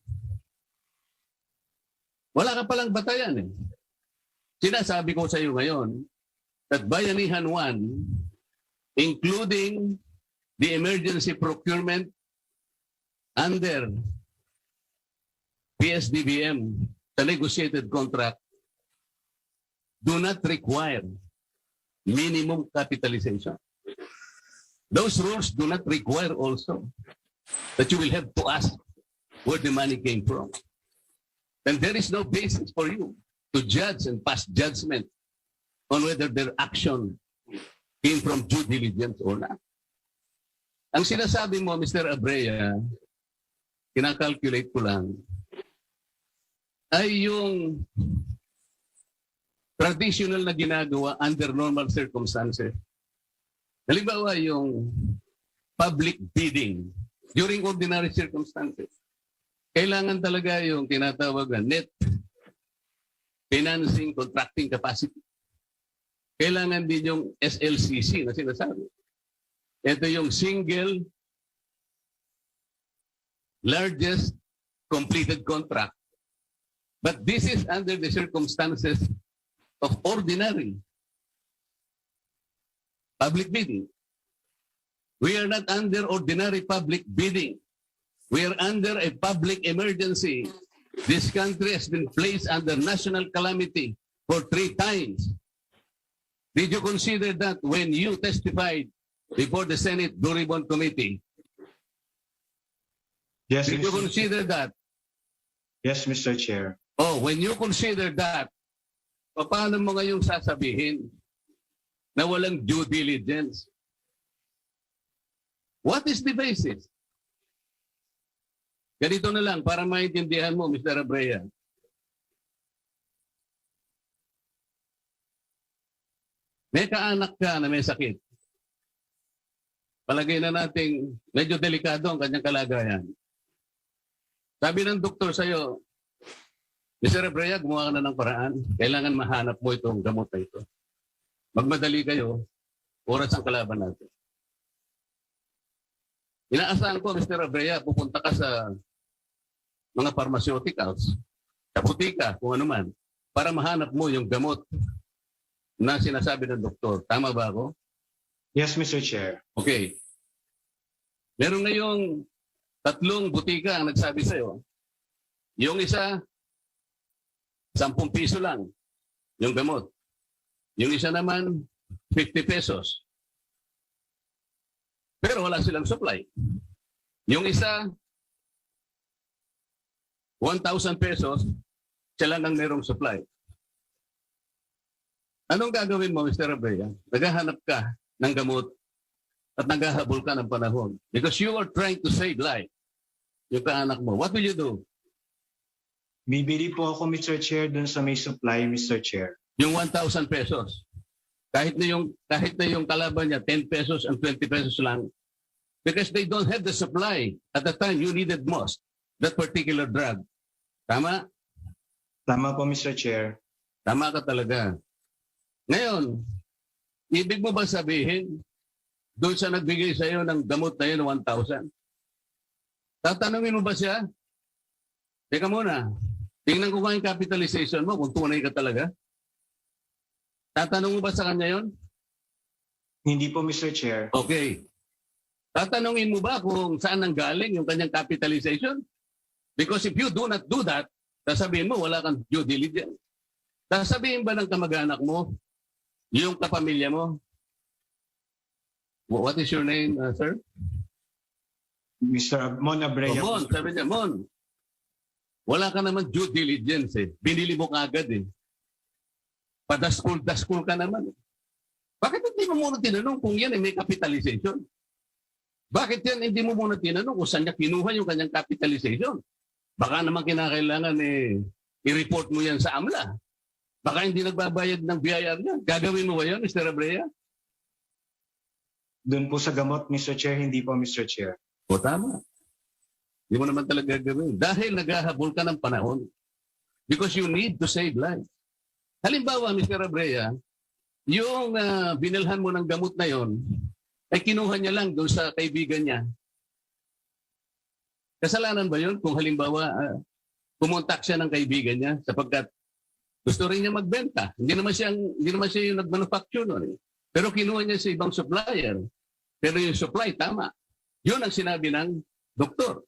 Wala ka palang batayan eh. Sinasabi ko sa iyo ngayon that Bayanihan 1, including the emergency procurement under PSDBM, the negotiated contract, do not require minimum capitalization. Those rules do not require also that you will have to ask where the money came from. And there is no basis for you to judge and pass judgment on whether their action came from due diligence or not. Ang sinasabi mo, Mr. Abrea, kinakalculate ko lang, ay yung traditional na ginagawa under normal circumstances. Halimbawa yung public bidding during ordinary circumstances. Kailangan talaga yung tinatawag na net financing contracting capacity. Kailangan din yung SLCC na sinasabi. Ito yung single largest completed contract. But this is under the circumstances of ordinary public bidding. We are not under ordinary public bidding. We are under a public emergency. This country has been placed under national calamity for 3 times. Did you consider that when you testified before the Senate Duribon Committee? Yes, Did you Mr. consider that? Yes, Mr. Chair. Oh, when you consider that, paano mo ngayong sasabihin na walang due diligence? What is the basis? Ganito na lang para maintindihan mo, Mr. Abrea. May kaanak ka na may sakit. Palagay na nating medyo delikado ang kanyang kalagayan. Sabi ng doktor sa'yo, Mr. Abrea, gumawa ka na ng paraan. Kailangan mahanap mo itong gamot na ito. Magmadali kayo, oras ang kalaban natin. Inaasahan ko, Mr. Abrea, pupunta ka sa mga pharmaceuticals, sa butika, kung ano man, para mahanap mo yung gamot na sinasabi ng doktor. Tama ba ako? Yes, Mr. Chair. Okay. Meron ngayong 3 butika ang nagsabi sa'yo. Yung isa, 10 piso lang yung gamot. Yung isa naman, 50 pesos. Pero wala silang supply. Yung isa, 1,000 pesos, siya lang ang merong supply. Anong gagawin mo, Mr. Abrea? Naghahanap ka ng gamot at naghahabol ka ng panahon. Because you are trying to save life. Yung kaanak mo. What will you do? Bibili po ako, Mr. Chair, dun sa may supply, Mr. Chair. Yung 1,000 pesos. Kahit na yung kalaban niya, 10 pesos and 20 pesos lang. Because they don't have the supply at the time you needed most, that particular drug. Tama? Tama po, Mr. Chair. Tama ka talaga. Ngayon, ibig mo ba sabihin, doon sa nagbigay sa iyo ng gamot na yun, 1,000? Tatanungin mo ba siya? Teka muna, tingnan ko nga yung capitalization mo kung tunay ka talaga. Tatanong mo ba sa kanya yon? Hindi po, Mr. Chair. Okay. Tatanungin mo ba kung saan nanggaling yung kanyang capitalization? Because if you do not do that, sasabihin mo wala kang due diligence. Sasabihin ba ng kamag-anak mo, yung kapamilya mo, what is your name, sir? Mr. Mon Abreya. Mon, sabi niya, Mon, wala ka naman due diligence eh. Binili mo kagad eh. Padaskul-daskul ka naman. Bakit hindi mo muna tinanong kung yan ay may capitalization? Bakit yan hindi mo muna tinanong kung saan niya kinuha yung kanyang capitalization? Baka naman kinakailangan i-report mo yan sa AMLA. Baka hindi nagbabayad ng BIR niya. Gagawin mo ba yan, Mr. Abrea? Doon po sa gamot, Mr. Chair, hindi po, Mr. Chair. O tama. Hindi mo naman talaga gagawin. Dahil naghahabol ka ng panahon. Because you need to save lives. Halimbawa, Mr. Abrea, yung binilhan mo ng gamot na yon, ay kinuha niya lang doon sa kaibigan niya. Kasalanan ba yun kung halimbawa kumontak siya ng kaibigan niya sapagkat gusto rin niya magbenta? Hindi naman siya yung nag-manufacture nun. Pero kinuha niya sa ibang supplier. Pero yung supply, tama. Yun ang sinabi ng doktor.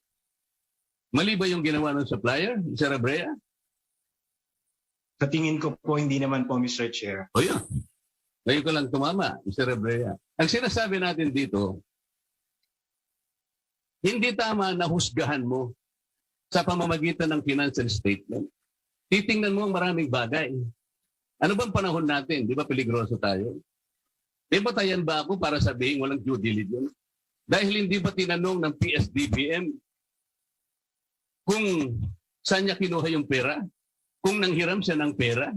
Mali ba yung ginawa ng supplier, Mr. Abrea? Sa tingin ko po, hindi naman po, Mr. Chair. O yun. Ngayon ko lang tumama, Mr. Abrea. Ang sinasabi natin dito, hindi tama na husgahan mo sa pamamagitan ng financial statement. Titingnan mo ang maraming bagay. Ano bang panahon natin? Di ba peligroso tayo? Di ba tayan ba ako para sabihin walang due diligence? Dahil hindi ba tinanong ng PSDBM kung saan niya kinuha yung pera? Kung nanghiram siya ng pera,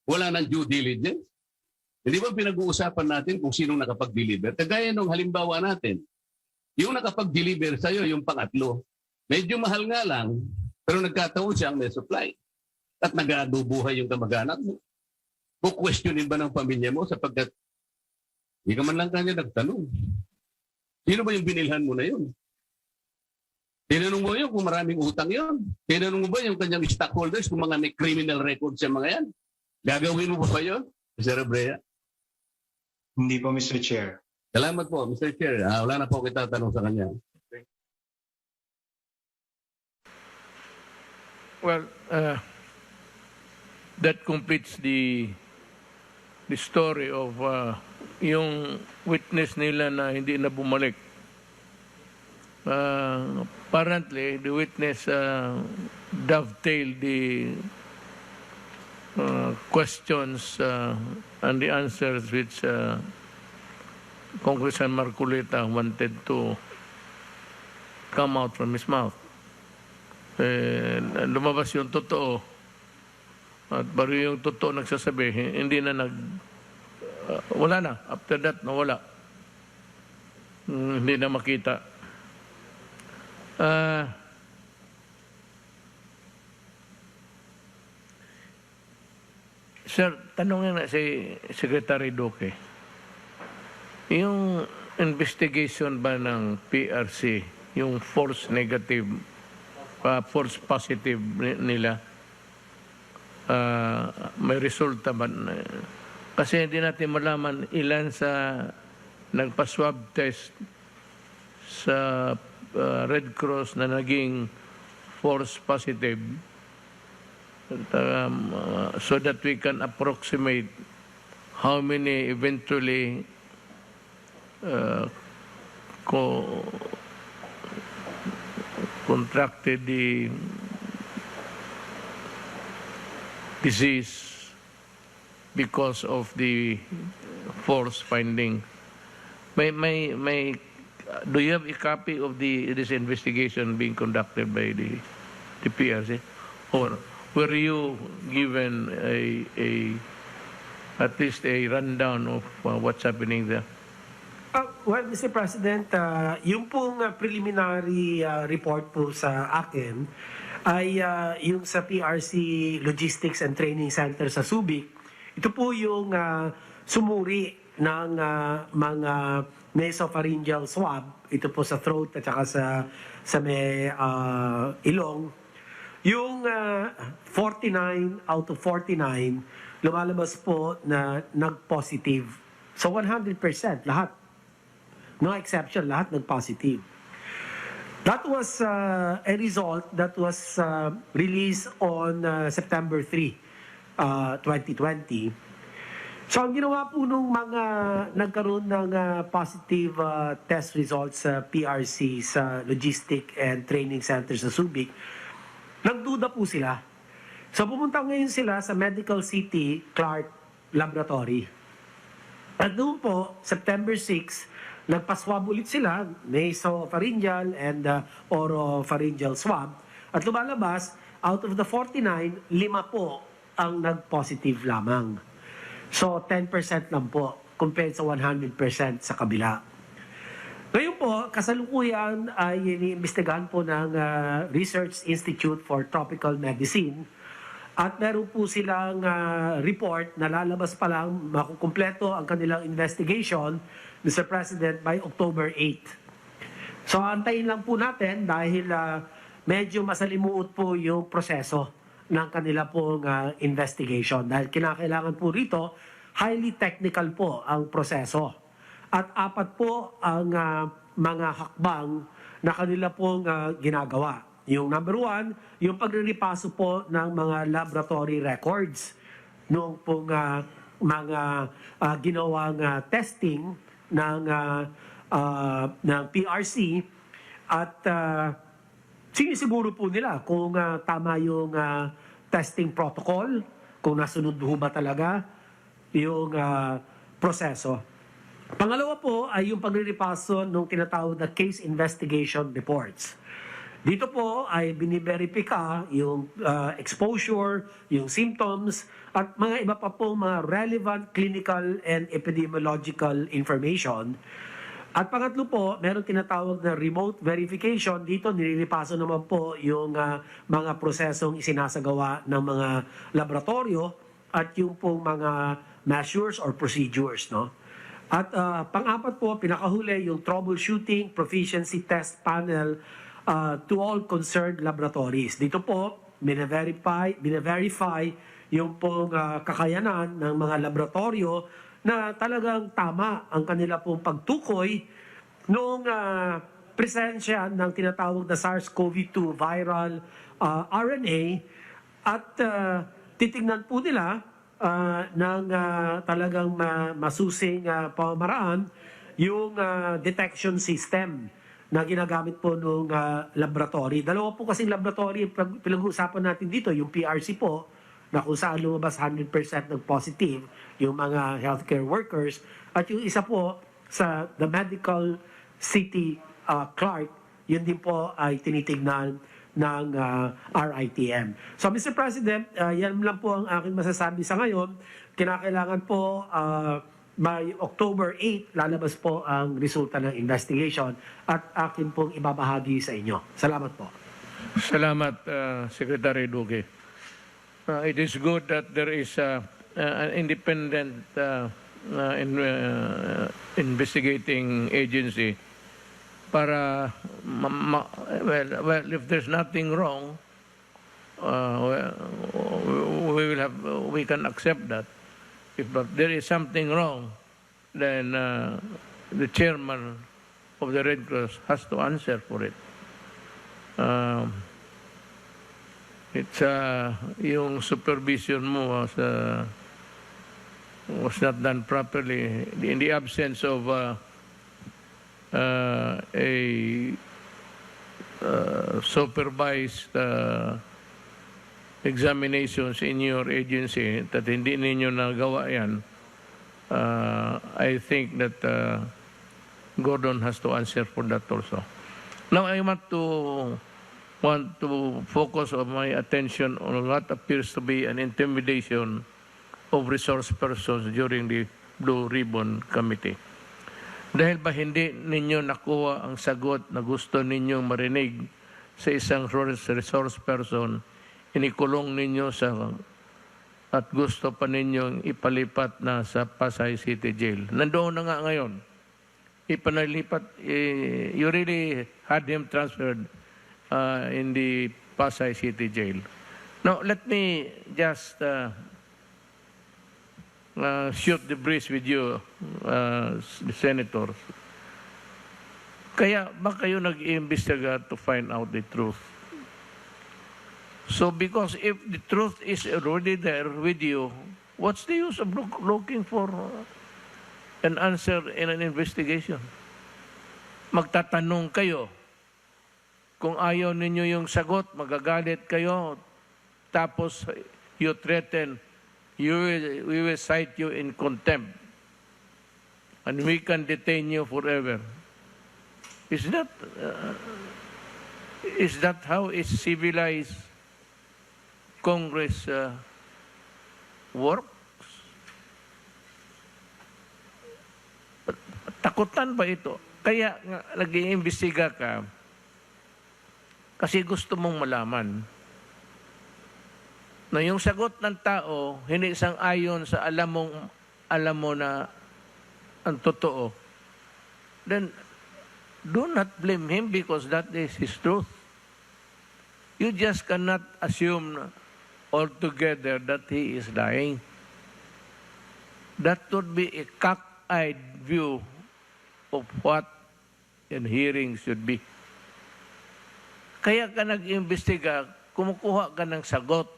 wala ng due diligence? Hindi ba pinag-uusapan natin kung sinong nakapag-deliver? Kagaya nung halimbawa natin, yung nakapag-deliver sa'yo, yung pangatlo, medyo mahal nga lang, pero nagkataon siyang may supply. At nag-aadubuhay yung kamag-anak mo. Questionin ba ng pamilya mo sapagkat hindi ka man lang kanya nagtanong. Sino ba yung binilhan mo na yun? Tinanong mo yun kung maraming utang yun? Tinanong mo ba yung kanyang stockholders kung mga may criminal records sa mga yan? Gagawin mo ba yun, Mr. Abrea? Hindi po, Mr. Chair. Salamat po, Mr. Chair. Wala na po kita tanong sa kanya. Well, that completes the story of yung witness nila na hindi na bumalik. Apparently, the witness dovetailed the questions and the answers which Congressman Marcolita wanted to come out from his mouth. Lumabas yung totoo. At baru yung totoo nagsasabi, hindi na wala na. After that, nawala. Hindi na makita. Sir, tanongin na si Secretary Duque. Yung investigation ba ng PRC, yung false negative, false positive nila, may resulta ba? Kasi hindi natin malaman ilan sa nagpa-swab test sa Red Cross na naging false positive, so that we can approximate how many eventually contracted the disease because of the false finding. Do you have a copy of this investigation being conducted by the PRC, or were you given at least a rundown of what's happening there? Well, Mr. President, yung pong preliminary report po sa akin ay yung sa PRC Logistics and Training Center sa Subic. Ito po yung sumuri ng mga nasopharyngeal swab. Ito po sa throat at saka sa may ilong. Yung 49 out of 49, lumalabas po na nag-positive. So 100%, lahat. No exception, lahat nag-positive. That was a result that was released on September 3, 2020. So ang ginawa po nung mga nagkaroon ng positive test results sa PRC, sa Logistic and Training Center sa Subic, nagduda po sila. So pumunta ngayon sila sa Medical City Clark Laboratory. At doon po, September 6, nagpa-swab ulit sila, nasopharyngeal and oropharyngeal swab. At lumalabas, out of the 49, 5 po ang nag-positive lamang. So 10% lang po compared sa 100% sa kabila. Ngayon po, kasalukuyan ay iniimbestigahan po ng Research Institute for Tropical Medicine at meron po silang report na lalabas pa lang, makukumpleto ang kanilang investigation, Mr. President, by October 8. So antayin lang po natin dahil medyo masalimuot po yung proseso ng kanila pong investigation. Dahil kinakailangan po rito, highly technical po ang proseso. At 4 po ang mga hakbang na kanila pong ginagawa. Yung number 1, yung pagriripaso po ng mga laboratory records nung pong mga ginawang testing ng PRC at sinisiguro po nila kung tama yung testing protocol, kung nasunod ho ba talaga yung proseso. Pangalawa po ay yung pagriripaso ng tinatawag na case investigation reports. Dito po ay biniverifika yung exposure, yung symptoms, at mga iba pa po mga relevant clinical and epidemiological information. At pangatlo po, meron tinatawag na remote verification. Dito nililipaso naman po yung mga prosesong isinasagawa ng mga laboratorio at yung pong mga measures or procedures, no? At pang-apat po, pinakahuli yung troubleshooting proficiency test panel to all concerned laboratories. Dito po, bine-verify yung pong kakayanan ng mga laboratorio na talagang tama ang kanila pong pagtukoy noong presensya ng tinatawag na SARS-CoV-2 viral RNA at titingnan po nila ng talagang masusing pamamaraan yung detection system na ginagamit po nung laboratory. Dalawa po kasing laboratory pinag-uusapan natin dito, yung PRC po, na kung saan lumabas 100% ng positive yung mga healthcare workers, at yung isa po sa the Medical City Clark, yun din po ay tinitignan ng RITM. So Mr. President, yan lang po ang aking masasabi sa ngayon. Kinakailangan po by October 8, lalabas po ang resulta ng investigation at akin pong ibabahagi sa inyo. Salamat po. Salamat, Secretary Duque. It is good that there is an independent investigating agency para, well, if there's nothing wrong, we can accept that. If there is something wrong, then the chairman of the Red Cross has to answer for it. It's yung supervision mo was not done properly in the absence of a supervised examinations in your agency that hindi ninyo nagawa yan. I think that Gordon has to answer for that also. Now I want to focus on my attention on what appears to be an intimidation of resource persons during the Blue Ribbon Committee. Dahil ba hindi ninyo nakuha ang sagot na gusto ninyong marinig sa isang resource person, inikulong ninyo at gusto pa ninyong ipalipat na sa Pasay City Jail. Nandoon na nga ngayon. Ipanalipat, you really had him transferred in the Pasay City Jail. Now, let me just shoot the breeze with you, the senators. Kaya ba kayo nag-iimbestiga to find out the truth? So, because if the truth is already there with you, what's the use of looking for an answer in an investigation? Magtatanong kayo. Kung ayaw ninyo yung sagot, magagalit kayo. Tapos, you threaten, we will cite you in contempt. And we can detain you forever. Is that how a civilized Congress works? Takutan ba ito? Kaya nag-iimbestiga ka kasi gusto mong malaman na yung sagot ng tao hindi sang-ayon sa alam mo na ang totoo. Then do not blame him because that is his truth. You just cannot assume altogether that he is lying. That would be a cockeyed view of what a hearing should be. Kaya ka nag-imbestiga, kumukuha ka ng sagot.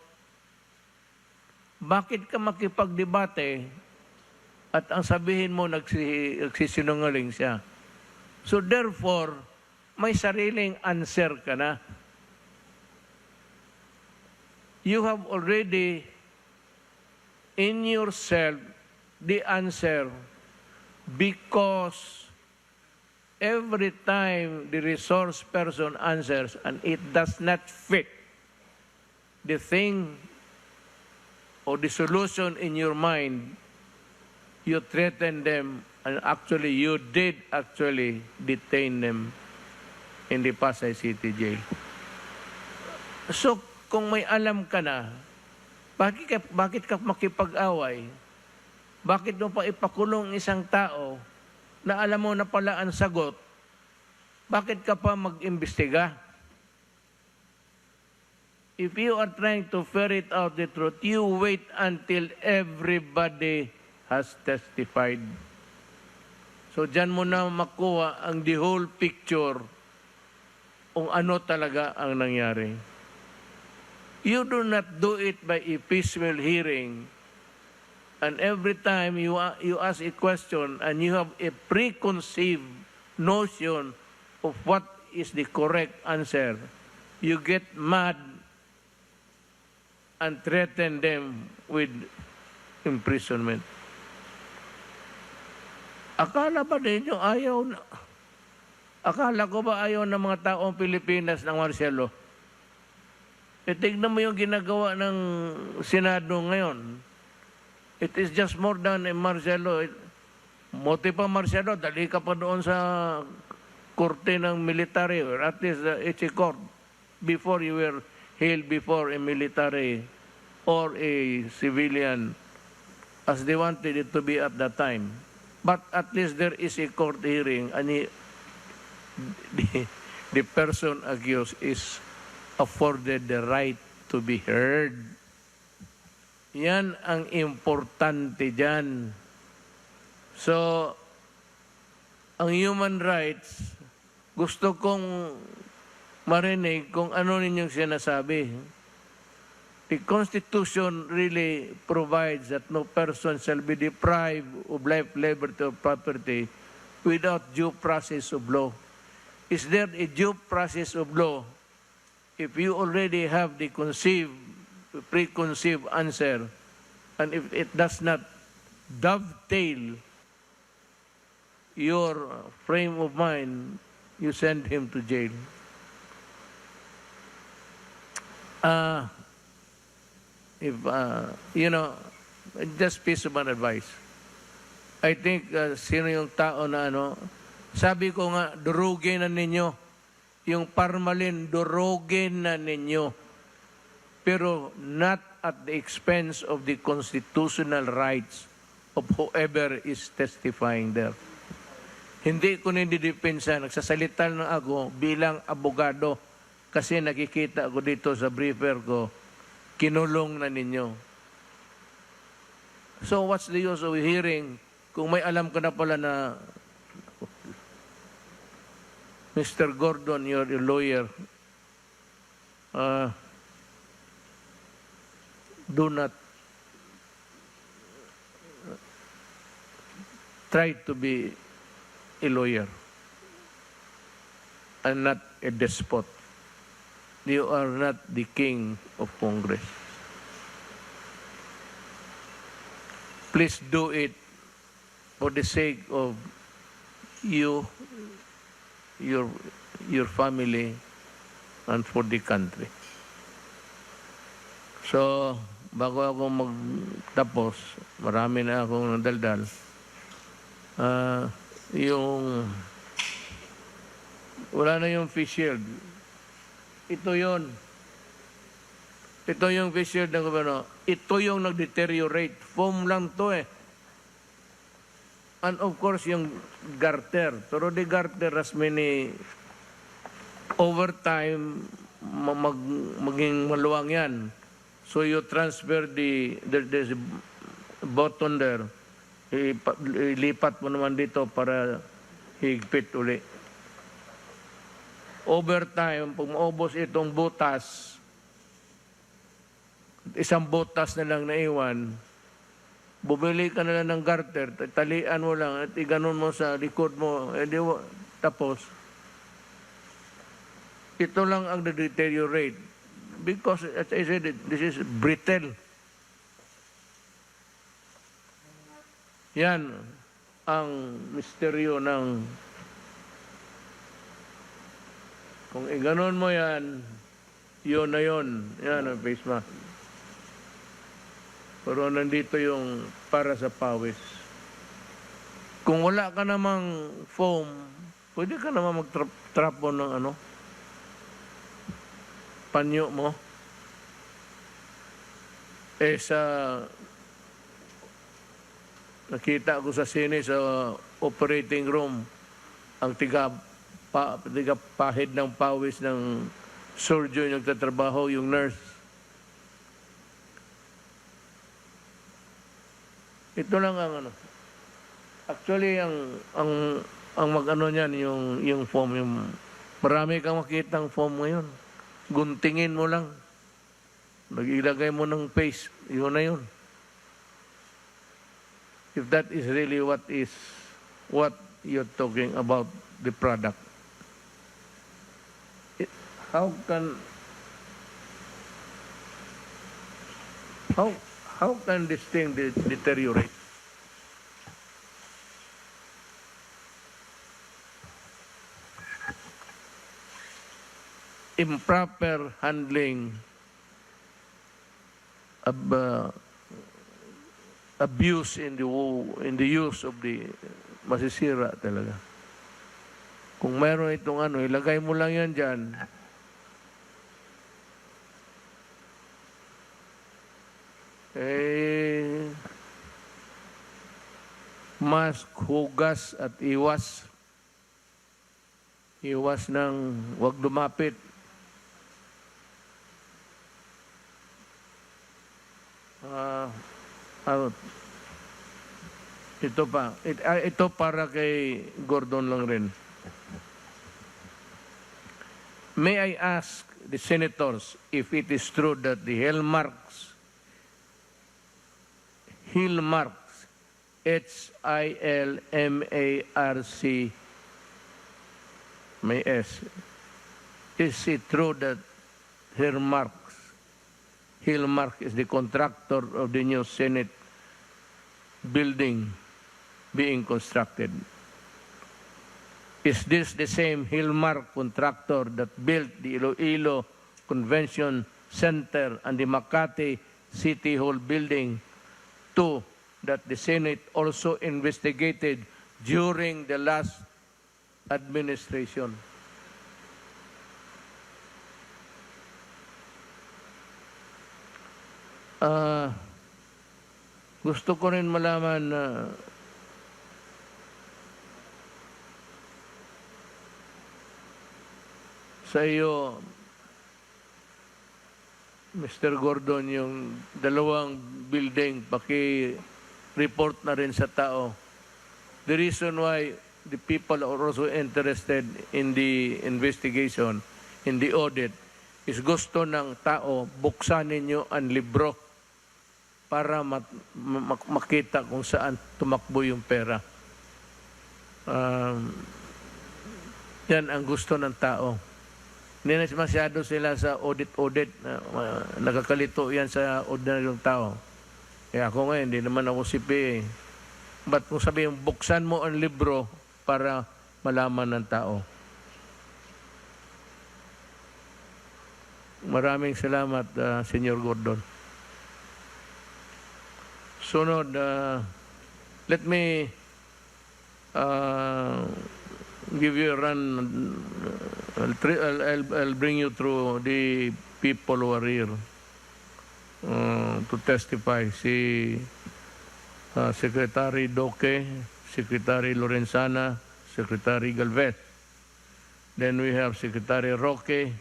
Bakit ka makipagdebate at ang sabihin mo nagsisinungaling siya? So therefore, may sariling answer ka na. You have already in yourself the answer because every time the resource person answers and it does not fit the thing or the solution in your mind, you threaten them and actually you did actually detain them in the Pasay City Jail. So, kung may alam ka na, bakit ka makipag-away? Bakit mo pa ipakulong isang tao na alam mo na pala ang sagot? Bakit ka pa mag-imbestiga? If you are trying to ferret out the truth, you wait until everybody has testified. So dyan mo na makuha ang the whole picture kung ano talaga ang nangyari. You do not do it by a piecemeal hearing. And every time you ask a question and you have a preconceived notion of what is the correct answer, you get mad and threaten them with imprisonment. Akala ba ninyo akala ko ba ayaw ng mga taong Pilipinas ng Marcelo? Tignan mo yung ginagawa ng Senado ngayon. It is just more than a Marcelo. Moti pa Marcelo, dali ka pa doon sa korte ng military or at least it's a court before you were held before a military or a civilian as they wanted it to be at that time. But at least there is a court hearing and the person accused is afforded the right to be heard. Yan ang importante dyan. So, ang human rights, gusto kong marinig kung ano ninyong sinasabi. The Constitution really provides that no person shall be deprived of life, liberty, or property without due process of law. Is there a due process of law if you already have the preconceived answer, and if it does not dovetail your frame of mind, you send him to jail. Just piece of advice. I think sino yung tao na sabi ko nga, durugin na ninyo yung Parmalin, durugin na ninyo. Pero not at the expense of the constitutional rights of whoever is testifying there. Hindi ko ninidepensa, nagsasalita na ako bilang abogado kasi nakikita ko dito sa briefer ko, kinulong na ninyo. So what's the use of hearing kung may alam ka na pala na Mr. Gordon, you're a lawyer, do not try to be a lawyer and not a despot. You are not the king of Congress. Please do it for the sake of you, your family, and for the country. So, bago ako magtapos, marami na akong nadaldal. Wala na yung face shield. Ito yon. Ito yung face shield ng gobyerno. Ito yung nag-deteriorate. Foam lang to eh. And of course, yung garter. Pero the garter has many over time, maging maluwang yan. So you transfer there's a button there. Ilipat mo naman dito para higpit uli. Over time, pag maubos itong butas, isang butas na lang naiwan, bumili ka na lang ng garter, talian mo lang at iganon mo sa likod mo, tapos, ito lang ang deteriorate. Because, as I said, this is brittle. Yan ang misteryo ng kung iganon mo yan, yun na yun. Yan ang face mask. Pero nandito yung para sa pawis. Kung wala ka namang foam, pwede ka naman mag-trapo ng panyo mo. Nakita ko sa sine sa operating room, ang pahid ng pawis ng surgeon yung nagtatrabaho, yung nurse. Ito lang ang Actually, ang mag-ano niyan, yung foam, marami kang makitang foam ngayon. Guntingin mo lang. Nag-ilagay mo ng paste, yun na yun. If that is really what you're talking about the product, how can this thing deteriorate? Improper handling of abuse in the use of the masisira talaga. Kung meron itong ilagay mo lang yan dyan. Mask, hugas at iwas. Iwas ng wag lumapit. Ito para kay Gordon lang rin. May I ask the senators if it is true that the Hillmarks, H-I-L-M-A-R-C, may S, is it true that Hillmark is the contractor of the new Senate building being constructed? Is this the same Hillmark contractor that built the Iloilo Convention Center and the Makati City Hall building, two that the Senate also investigated during the last administration? Ah, gusto ko rin malaman na sa iyo, Mr. Gordon, yung dalawang building, paki-report na rin sa tao. The reason why the people are also interested in the investigation, in the audit, is gusto ng tao buksan ninyo ang libro para makita kung saan tumakbo yung pera. Yan ang gusto ng tao. Hindi na masyado sila sa audit. Nakakalito yan sa ordinaryong tao. Kaya ako ngayon, hindi naman ako CPA. Ba't kung sabihin, buksan mo ang libro para malaman ng tao. Maraming salamat, Senyor Gordon. Sunod, let me give you a run. I'll bring you through the people who are here to testify. Si Secretary Doque, Secretary Lorenzana, Secretary Galvez. Then we have Secretary Roque,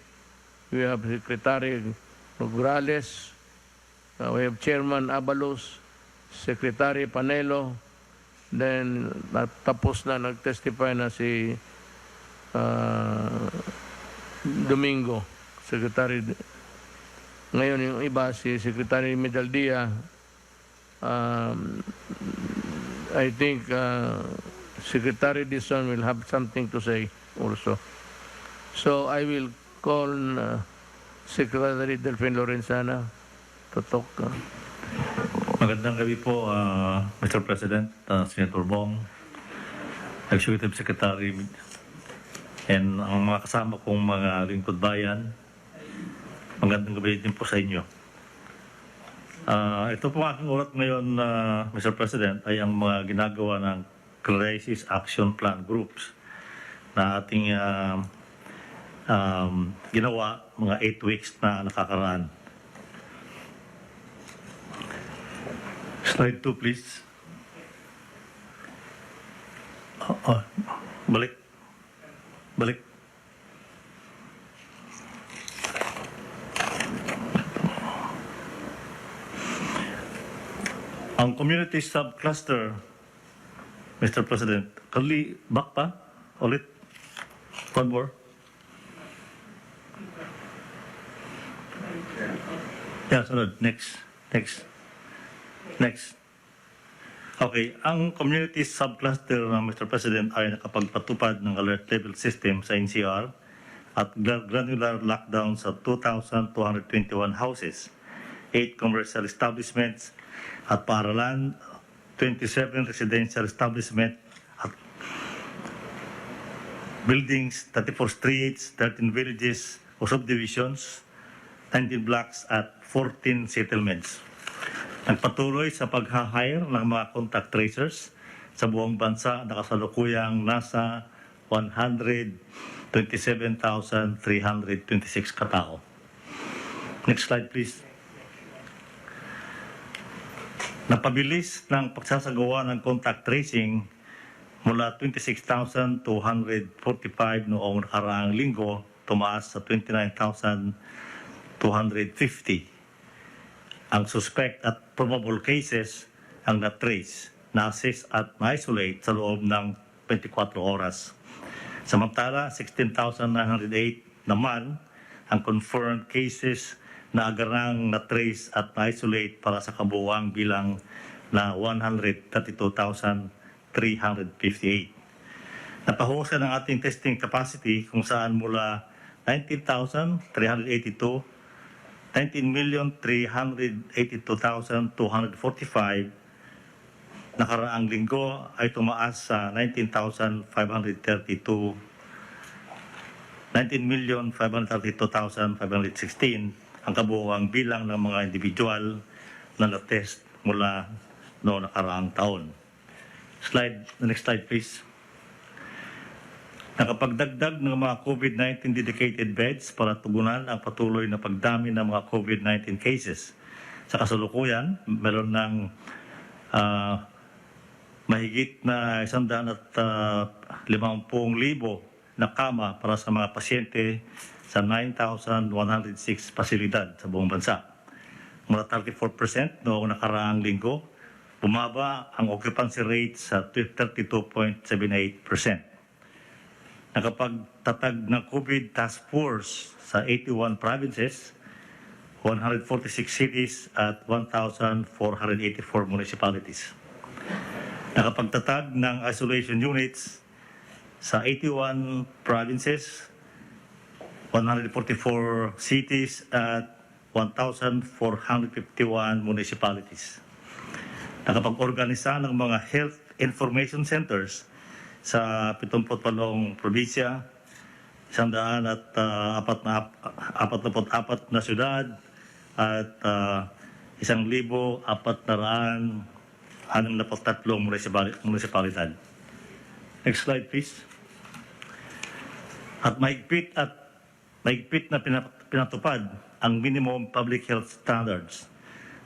we have Secretary Nograles, we have Chairman Abalos, Secretary Panelo, then tapos na nag-testify na si Domingo, Secretary. Ngayon yung iba, si Secretary Medaldia, I think Secretary Dison will have something to say also. So I will call Secretary Delphine Lorenzana to talk. Magandang gabi po, Mr. President, Senator Bong, Executive Secretary, and ang mga kasama kong mga lingkod bayan. Magandang gabi din po sa inyo. Ito po aking ulat ngayon, Mr. President, ay ang mga ginagawa ng Crisis Action Plan Groups na ating ginawa mga 8 weeks na nakakaraan. Slide 2, please. Balik. Ang community subcluster, Mr. President, back pa? Ulit? One more? Yeah, sunod. Next. Okay, ang community subcluster ng Mr. President ay nakapagpatupad ng alert level system sa NCR at granular lockdown sa 2,221 houses, 8 commercial establishments at paaralan, 27 residential establishment at buildings, 34 streets, 13 villages o subdivisions, 19 blocks at 14 settlements. Nagpatuloy sa pag-hire ng mga contact tracers sa buong bansa na kasalukuyang nasa 127,326 katao. Next slide, please. Napabilis ng pagsasagawa ng contact tracing mula 26,245 noong nakaraang linggo, tumaas sa 29,250. Ang suspect at probable cases ang na-trace, na-assess at na-isolate sa loob ng 24 oras. Samantala, 16,908 naman ang confirmed cases na agarang na-trace at na-isolate para sa kabuuang bilang na 132,358. Napahusan ang ating testing capacity kung saan mula 19,382 19,382,245 nakaraang linggo ay tumaas sa 19,532,516 ang kabuuang bilang ng mga individual na na-test mula noong nakaraang taon. Next slide please. Nakapagdagdag ng mga COVID-19 dedicated beds para tugunan ang patuloy na pagdami ng mga COVID-19 cases Sa kasalukuyan, meron ng mahigit na 150,000 na kama para sa mga pasyente sa 9,106 pasilidad sa buong bansa. Mula 34% noong nakaraang linggo, bumaba ang occupancy rate sa 32.78%. Nakapagtatag ng COVID Task Force sa 81 provinces, 146 cities at 1,484 municipalities. Nakapagtatag ng isolation units sa 81 provinces, 144 cities at 1,451 municipalities. Nakapag-organisa ng mga health information centers sa 78 probinsya, 144 na syudad at 1,463 municipalidad. Next slide, please. At mahigpit na pinatupad ang minimum public health standards.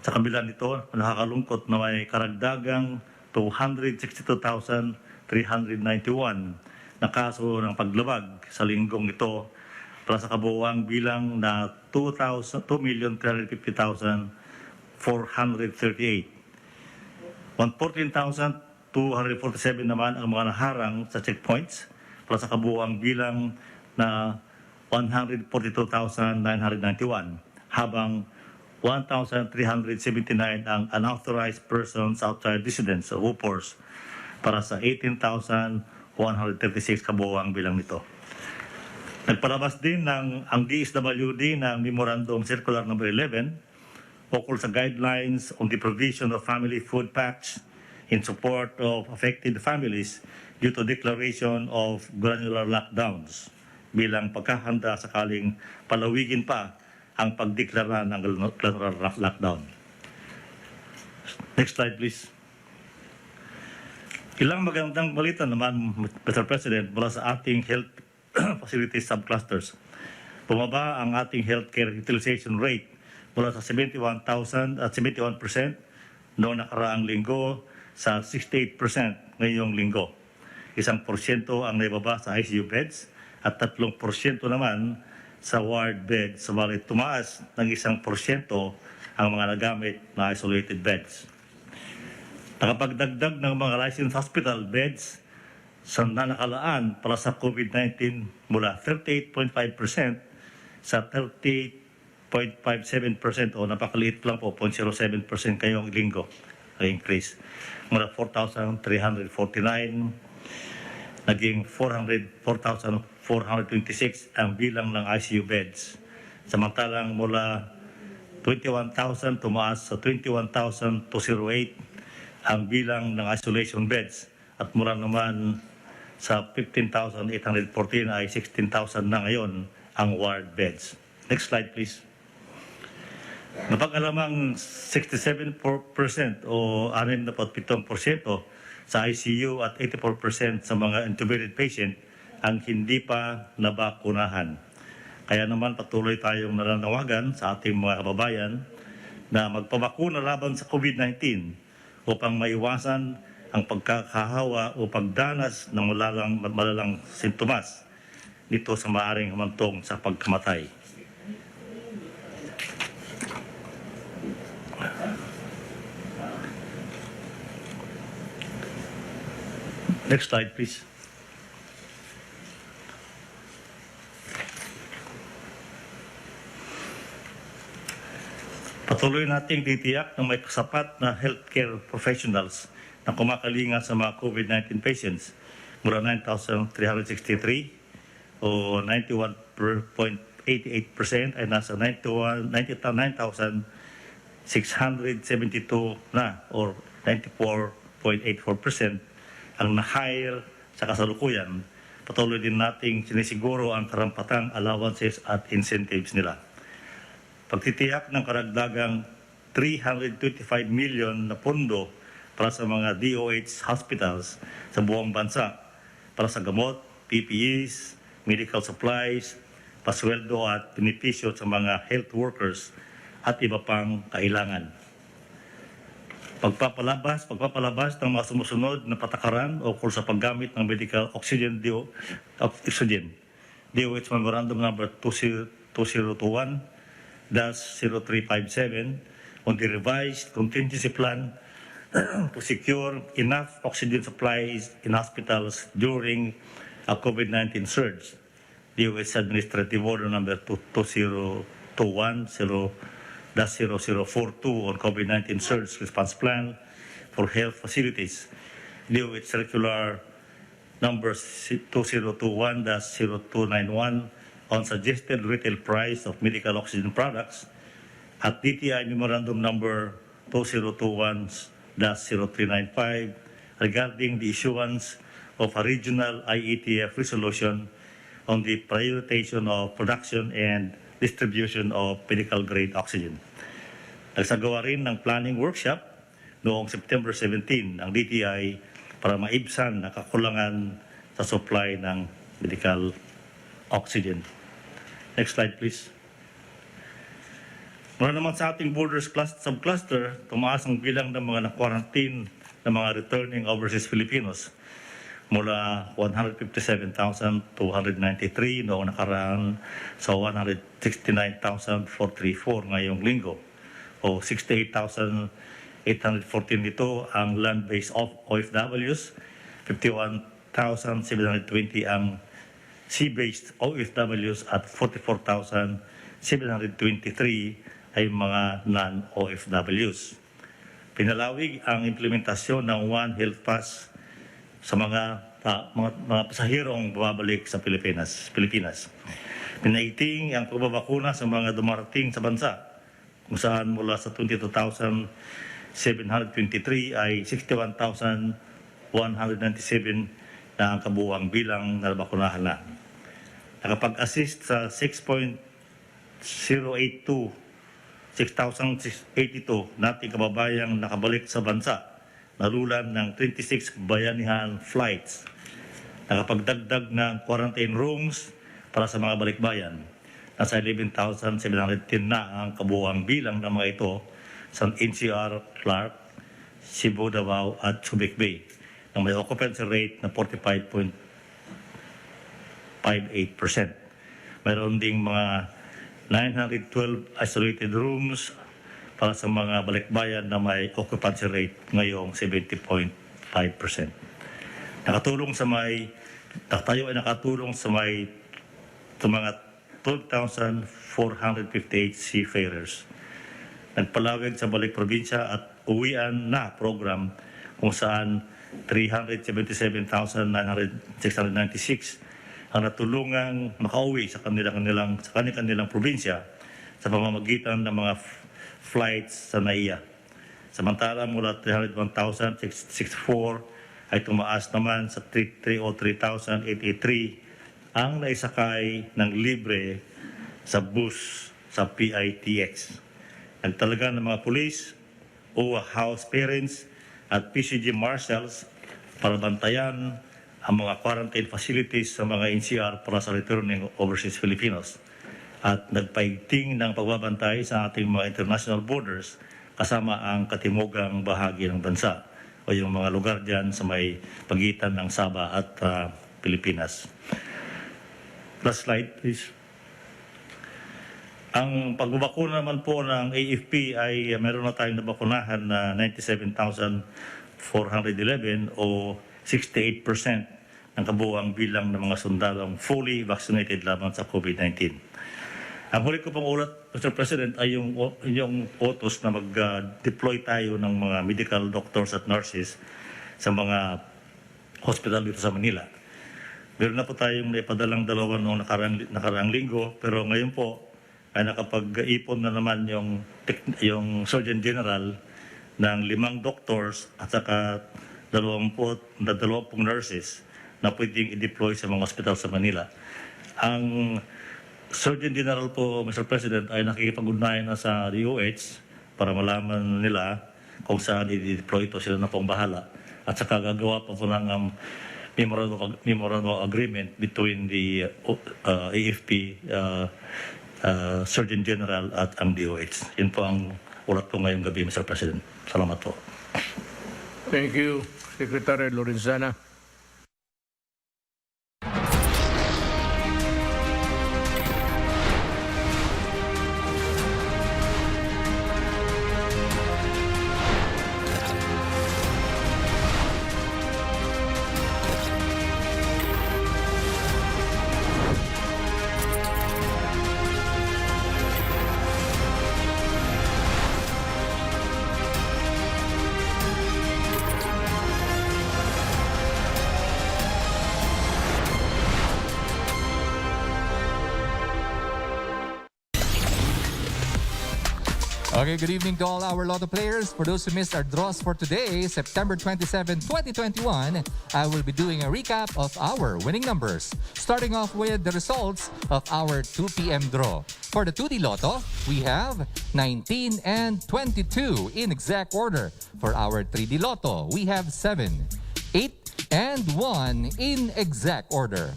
Sa kabila nito, nakakalungkot na may karagdagang 262,391 na kaso ng paglabag sa linggong ito para sa kabuuang bilang na 2,350,438. 114,247 naman ang mga naharang sa checkpoints para sa kabuuang bilang na 142,991, habang 1,379 ang unauthorized persons outside residence o UPORs para sa 18,136 kabuuang bilang nito. Nagpalabas din ang DSWD ng Memorandum Circular No. 11 ukol sa guidelines on the provision of family food packs in support of affected families due to declaration of granular lockdowns bilang pagkahanda sakaling palawigin pa ang pagdeklara ng granular lockdown. Next slide, please. Ilang magandang balita naman, Mr. President, mula sa ating health facility subclusters. Bumaba ang ating healthcare utilization rate mula sa 71% noong nakaraang linggo sa 68% ngayong linggo. 1% ang naibaba sa ICU beds at 3% naman sa ward beds, subalit tumaas ng 1% ang mga nagamit na isolated beds. Nakapagdagdag ng mga licensed hospital beds sa nakalaan para sa COVID-19 mula 38.5% sa 38.57% o napakaliit lang po, 0.07% kayong linggo increase. Mula 4,349 naging 4,426 ang bilang ng ICU beds. Samantalang mula 21,000 tumaas sa 21,208 ang bilang ng isolation beds at mula naman sa 15,814 ay 16,000 na ngayon ang ward beds. Next slide, please. Napag-alamang 67% o 67% sa ICU at 84% sa mga intubated patient ang hindi pa nabakunahan. Kaya naman patuloy tayong nananawagan sa ating mga kababayan na magpabakuna laban sa COVID-19 upang maiwasan ang pagkakahawa o pagdanas ng malalang sintomas nito sa maaaring humantong sa pagkamatay. Next slide, please. Patuloy nating titiyak na may kasapat na healthcare professionals na kumakalinga sa mga COVID-19 patients mula 9,363 o 91.88% ay nasa 9,672 na or 94.84% ang na-hire sa kasalukuyan. Patuloy din nating sinisiguro ang karampatang allowances at incentives nila. Pagtitiyak ng karagdagang 325 million na pondo para sa mga DOH hospitals sa buong bansa para sa gamot, PPEs, medical supplies, pasweldo at benepisyo sa mga health workers at iba pang kailangan. Pagpapalabas ng mga sumusunod na patakaran ukol sa paggamit ng medical oxygen DOH Memorandum Number 2021-0357 on the revised contingency plan to secure enough oxygen supplies in hospitals during a COVID-19 surge. DOH Administrative Order Number 2021-0042 on COVID-19 surge response plan for health facilities. DOH Circular Number 2021-0291 on suggested retail price of medical oxygen products at DTI Memorandum Number 2021-0395 regarding the issuance of a regional IETF resolution on the prioritization of production and distribution of medical grade oxygen. Nagsagawa rin ng planning workshop noong September 17 ang DTI para maibsan ang kakulangan sa supply ng medical oxygen. Next slide please. Mula naman sa ating borders subcluster, tumaas ang bilang ng mga na-quarantine na mga returning overseas Filipinos mula 157,293 noong nakaraan sa 169,434 ngayong linggo o 68,814 nito ang land-based OFWs, 51,720 ang sea-based OFWs at 44,723 ay mga non-OFWs. Pinalawig ang implementasyon ng One Health Pass sa mga pasahirong bumabalik sa Pilipinas. Pinaiting ang pagbabakuna sa mga dumarating sa bansa kung saan mula sa 22,723 ay 61,197 na ang kabuuang bilang na bakunahan na. Nakapag-assist sa 6,82 nating kababayang nakabalik sa bansa, nalulan ng 26 bayanihan flights. Nakapagdagdag ng quarantine rooms para sa mga balikbayan. Nasa 11,710 na ang kabuuang bilang ng mga ito sa NCR, Clark, Cebu, Davao at Subic Bay na may occupancy rate na 45.58%. Mayroon ding mga 912 isolated rooms para sa mga balikbayan na may occupancy rate ngayong 70.5%. Nakatayo ay nakatulong sa mga 12,458 seafarers. Nagpalawig sa balik probinsya at uwian na program kung saan 377,696 ang natulungang makauwi sa kanilang probinsya sa pamamagitan ng mga flights sa NAIA. Samantala mula 301,664 ay tumaas naman sa 303,883 ang naisakay ng libre sa bus sa PITX. Nagtalaga ng mga pulis, OWA house parents at PCG marshals para bantayan ang mga quarantine facilities sa mga NCR para sa returning overseas Filipinos at nagpaigting ng pagbabantay sa ating mga international borders kasama ang katimugang bahagi ng bansa o yung mga lugar dyan sa may pagitan ng Sabah at Pilipinas. Last slide, please. Ang pagbabakuna naman po ng AFP ay meron na tayong nabakunahan na 97,411 o 68% ng kabuuang bilang ng mga sundalong fully vaccinated laban sa COVID-19. Ang huli ko pong ulat, Mr. President, ay yung utos na mag-deploy tayo ng mga medical doctors at nurses sa mga hospital dito sa Manila. Meron na po tayong naipadalang dalawa noong nakaraang linggo, pero ngayon po ay nakapag-ipon na naman yung Surgeon General ng 5 doctors at saka 20 nurses na pwedeng i-deploy sa mga hospital sa Manila. Ang Surgeon General po, Mr. President, ay nakikipag-ugnayan na sa DOH para malaman nila kung saan i-deploy ito, sila na pong bahala. At saka gagawa pa po ng memorandum of agreement between the AFP Surgeon General at ang DOH. Yun po ang ulat ko ngayong gabi, Mr. President. Salamat po. Thank you, Secretary Lorenzana. Okay, good evening to all our Lotto players. For those who missed our draws for today, September 27, 2021, I will be doing a recap of our winning numbers. Starting off with the results of our 2 p.m. draw. For the 2D Lotto, we have 19 and 22 in exact order. For our 3D Lotto, we have 7, 8, and 1 in exact order.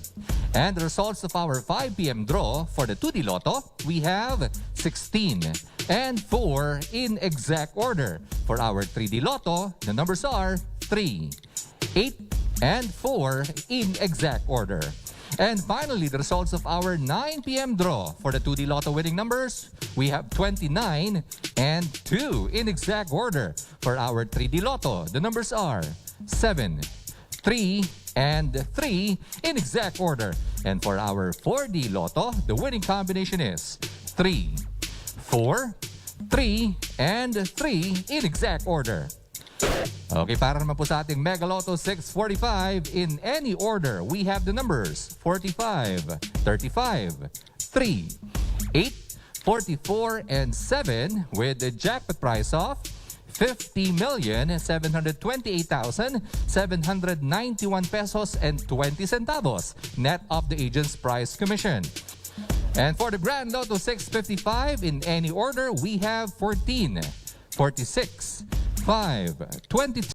And the results of our 5 p.m. draw for the 2D Lotto, we have 16 and 4 in exact order. For our 3D Lotto, the numbers are 3, 8, and 4 in exact order. And finally, the results of our 9 p.m. draw for the 2D Lotto winning numbers, we have 29 and 2 in exact order. For our 3D Lotto, the numbers are 7, 3, and 3 in exact order. And for our 4D Lotto, the winning combination is 3, 4, 3, and 3 in exact order. Okay, para naman po sa ating Mega Lotto 645, in any order, we have the numbers 45, 35, 3, 8, 44, and 7 with the jackpot price of 50,728,791 pesos and 20 centavos, net of the agent's price commission. And for the Grand Lotto 655, in any order, we have 14, 46, 5, 22,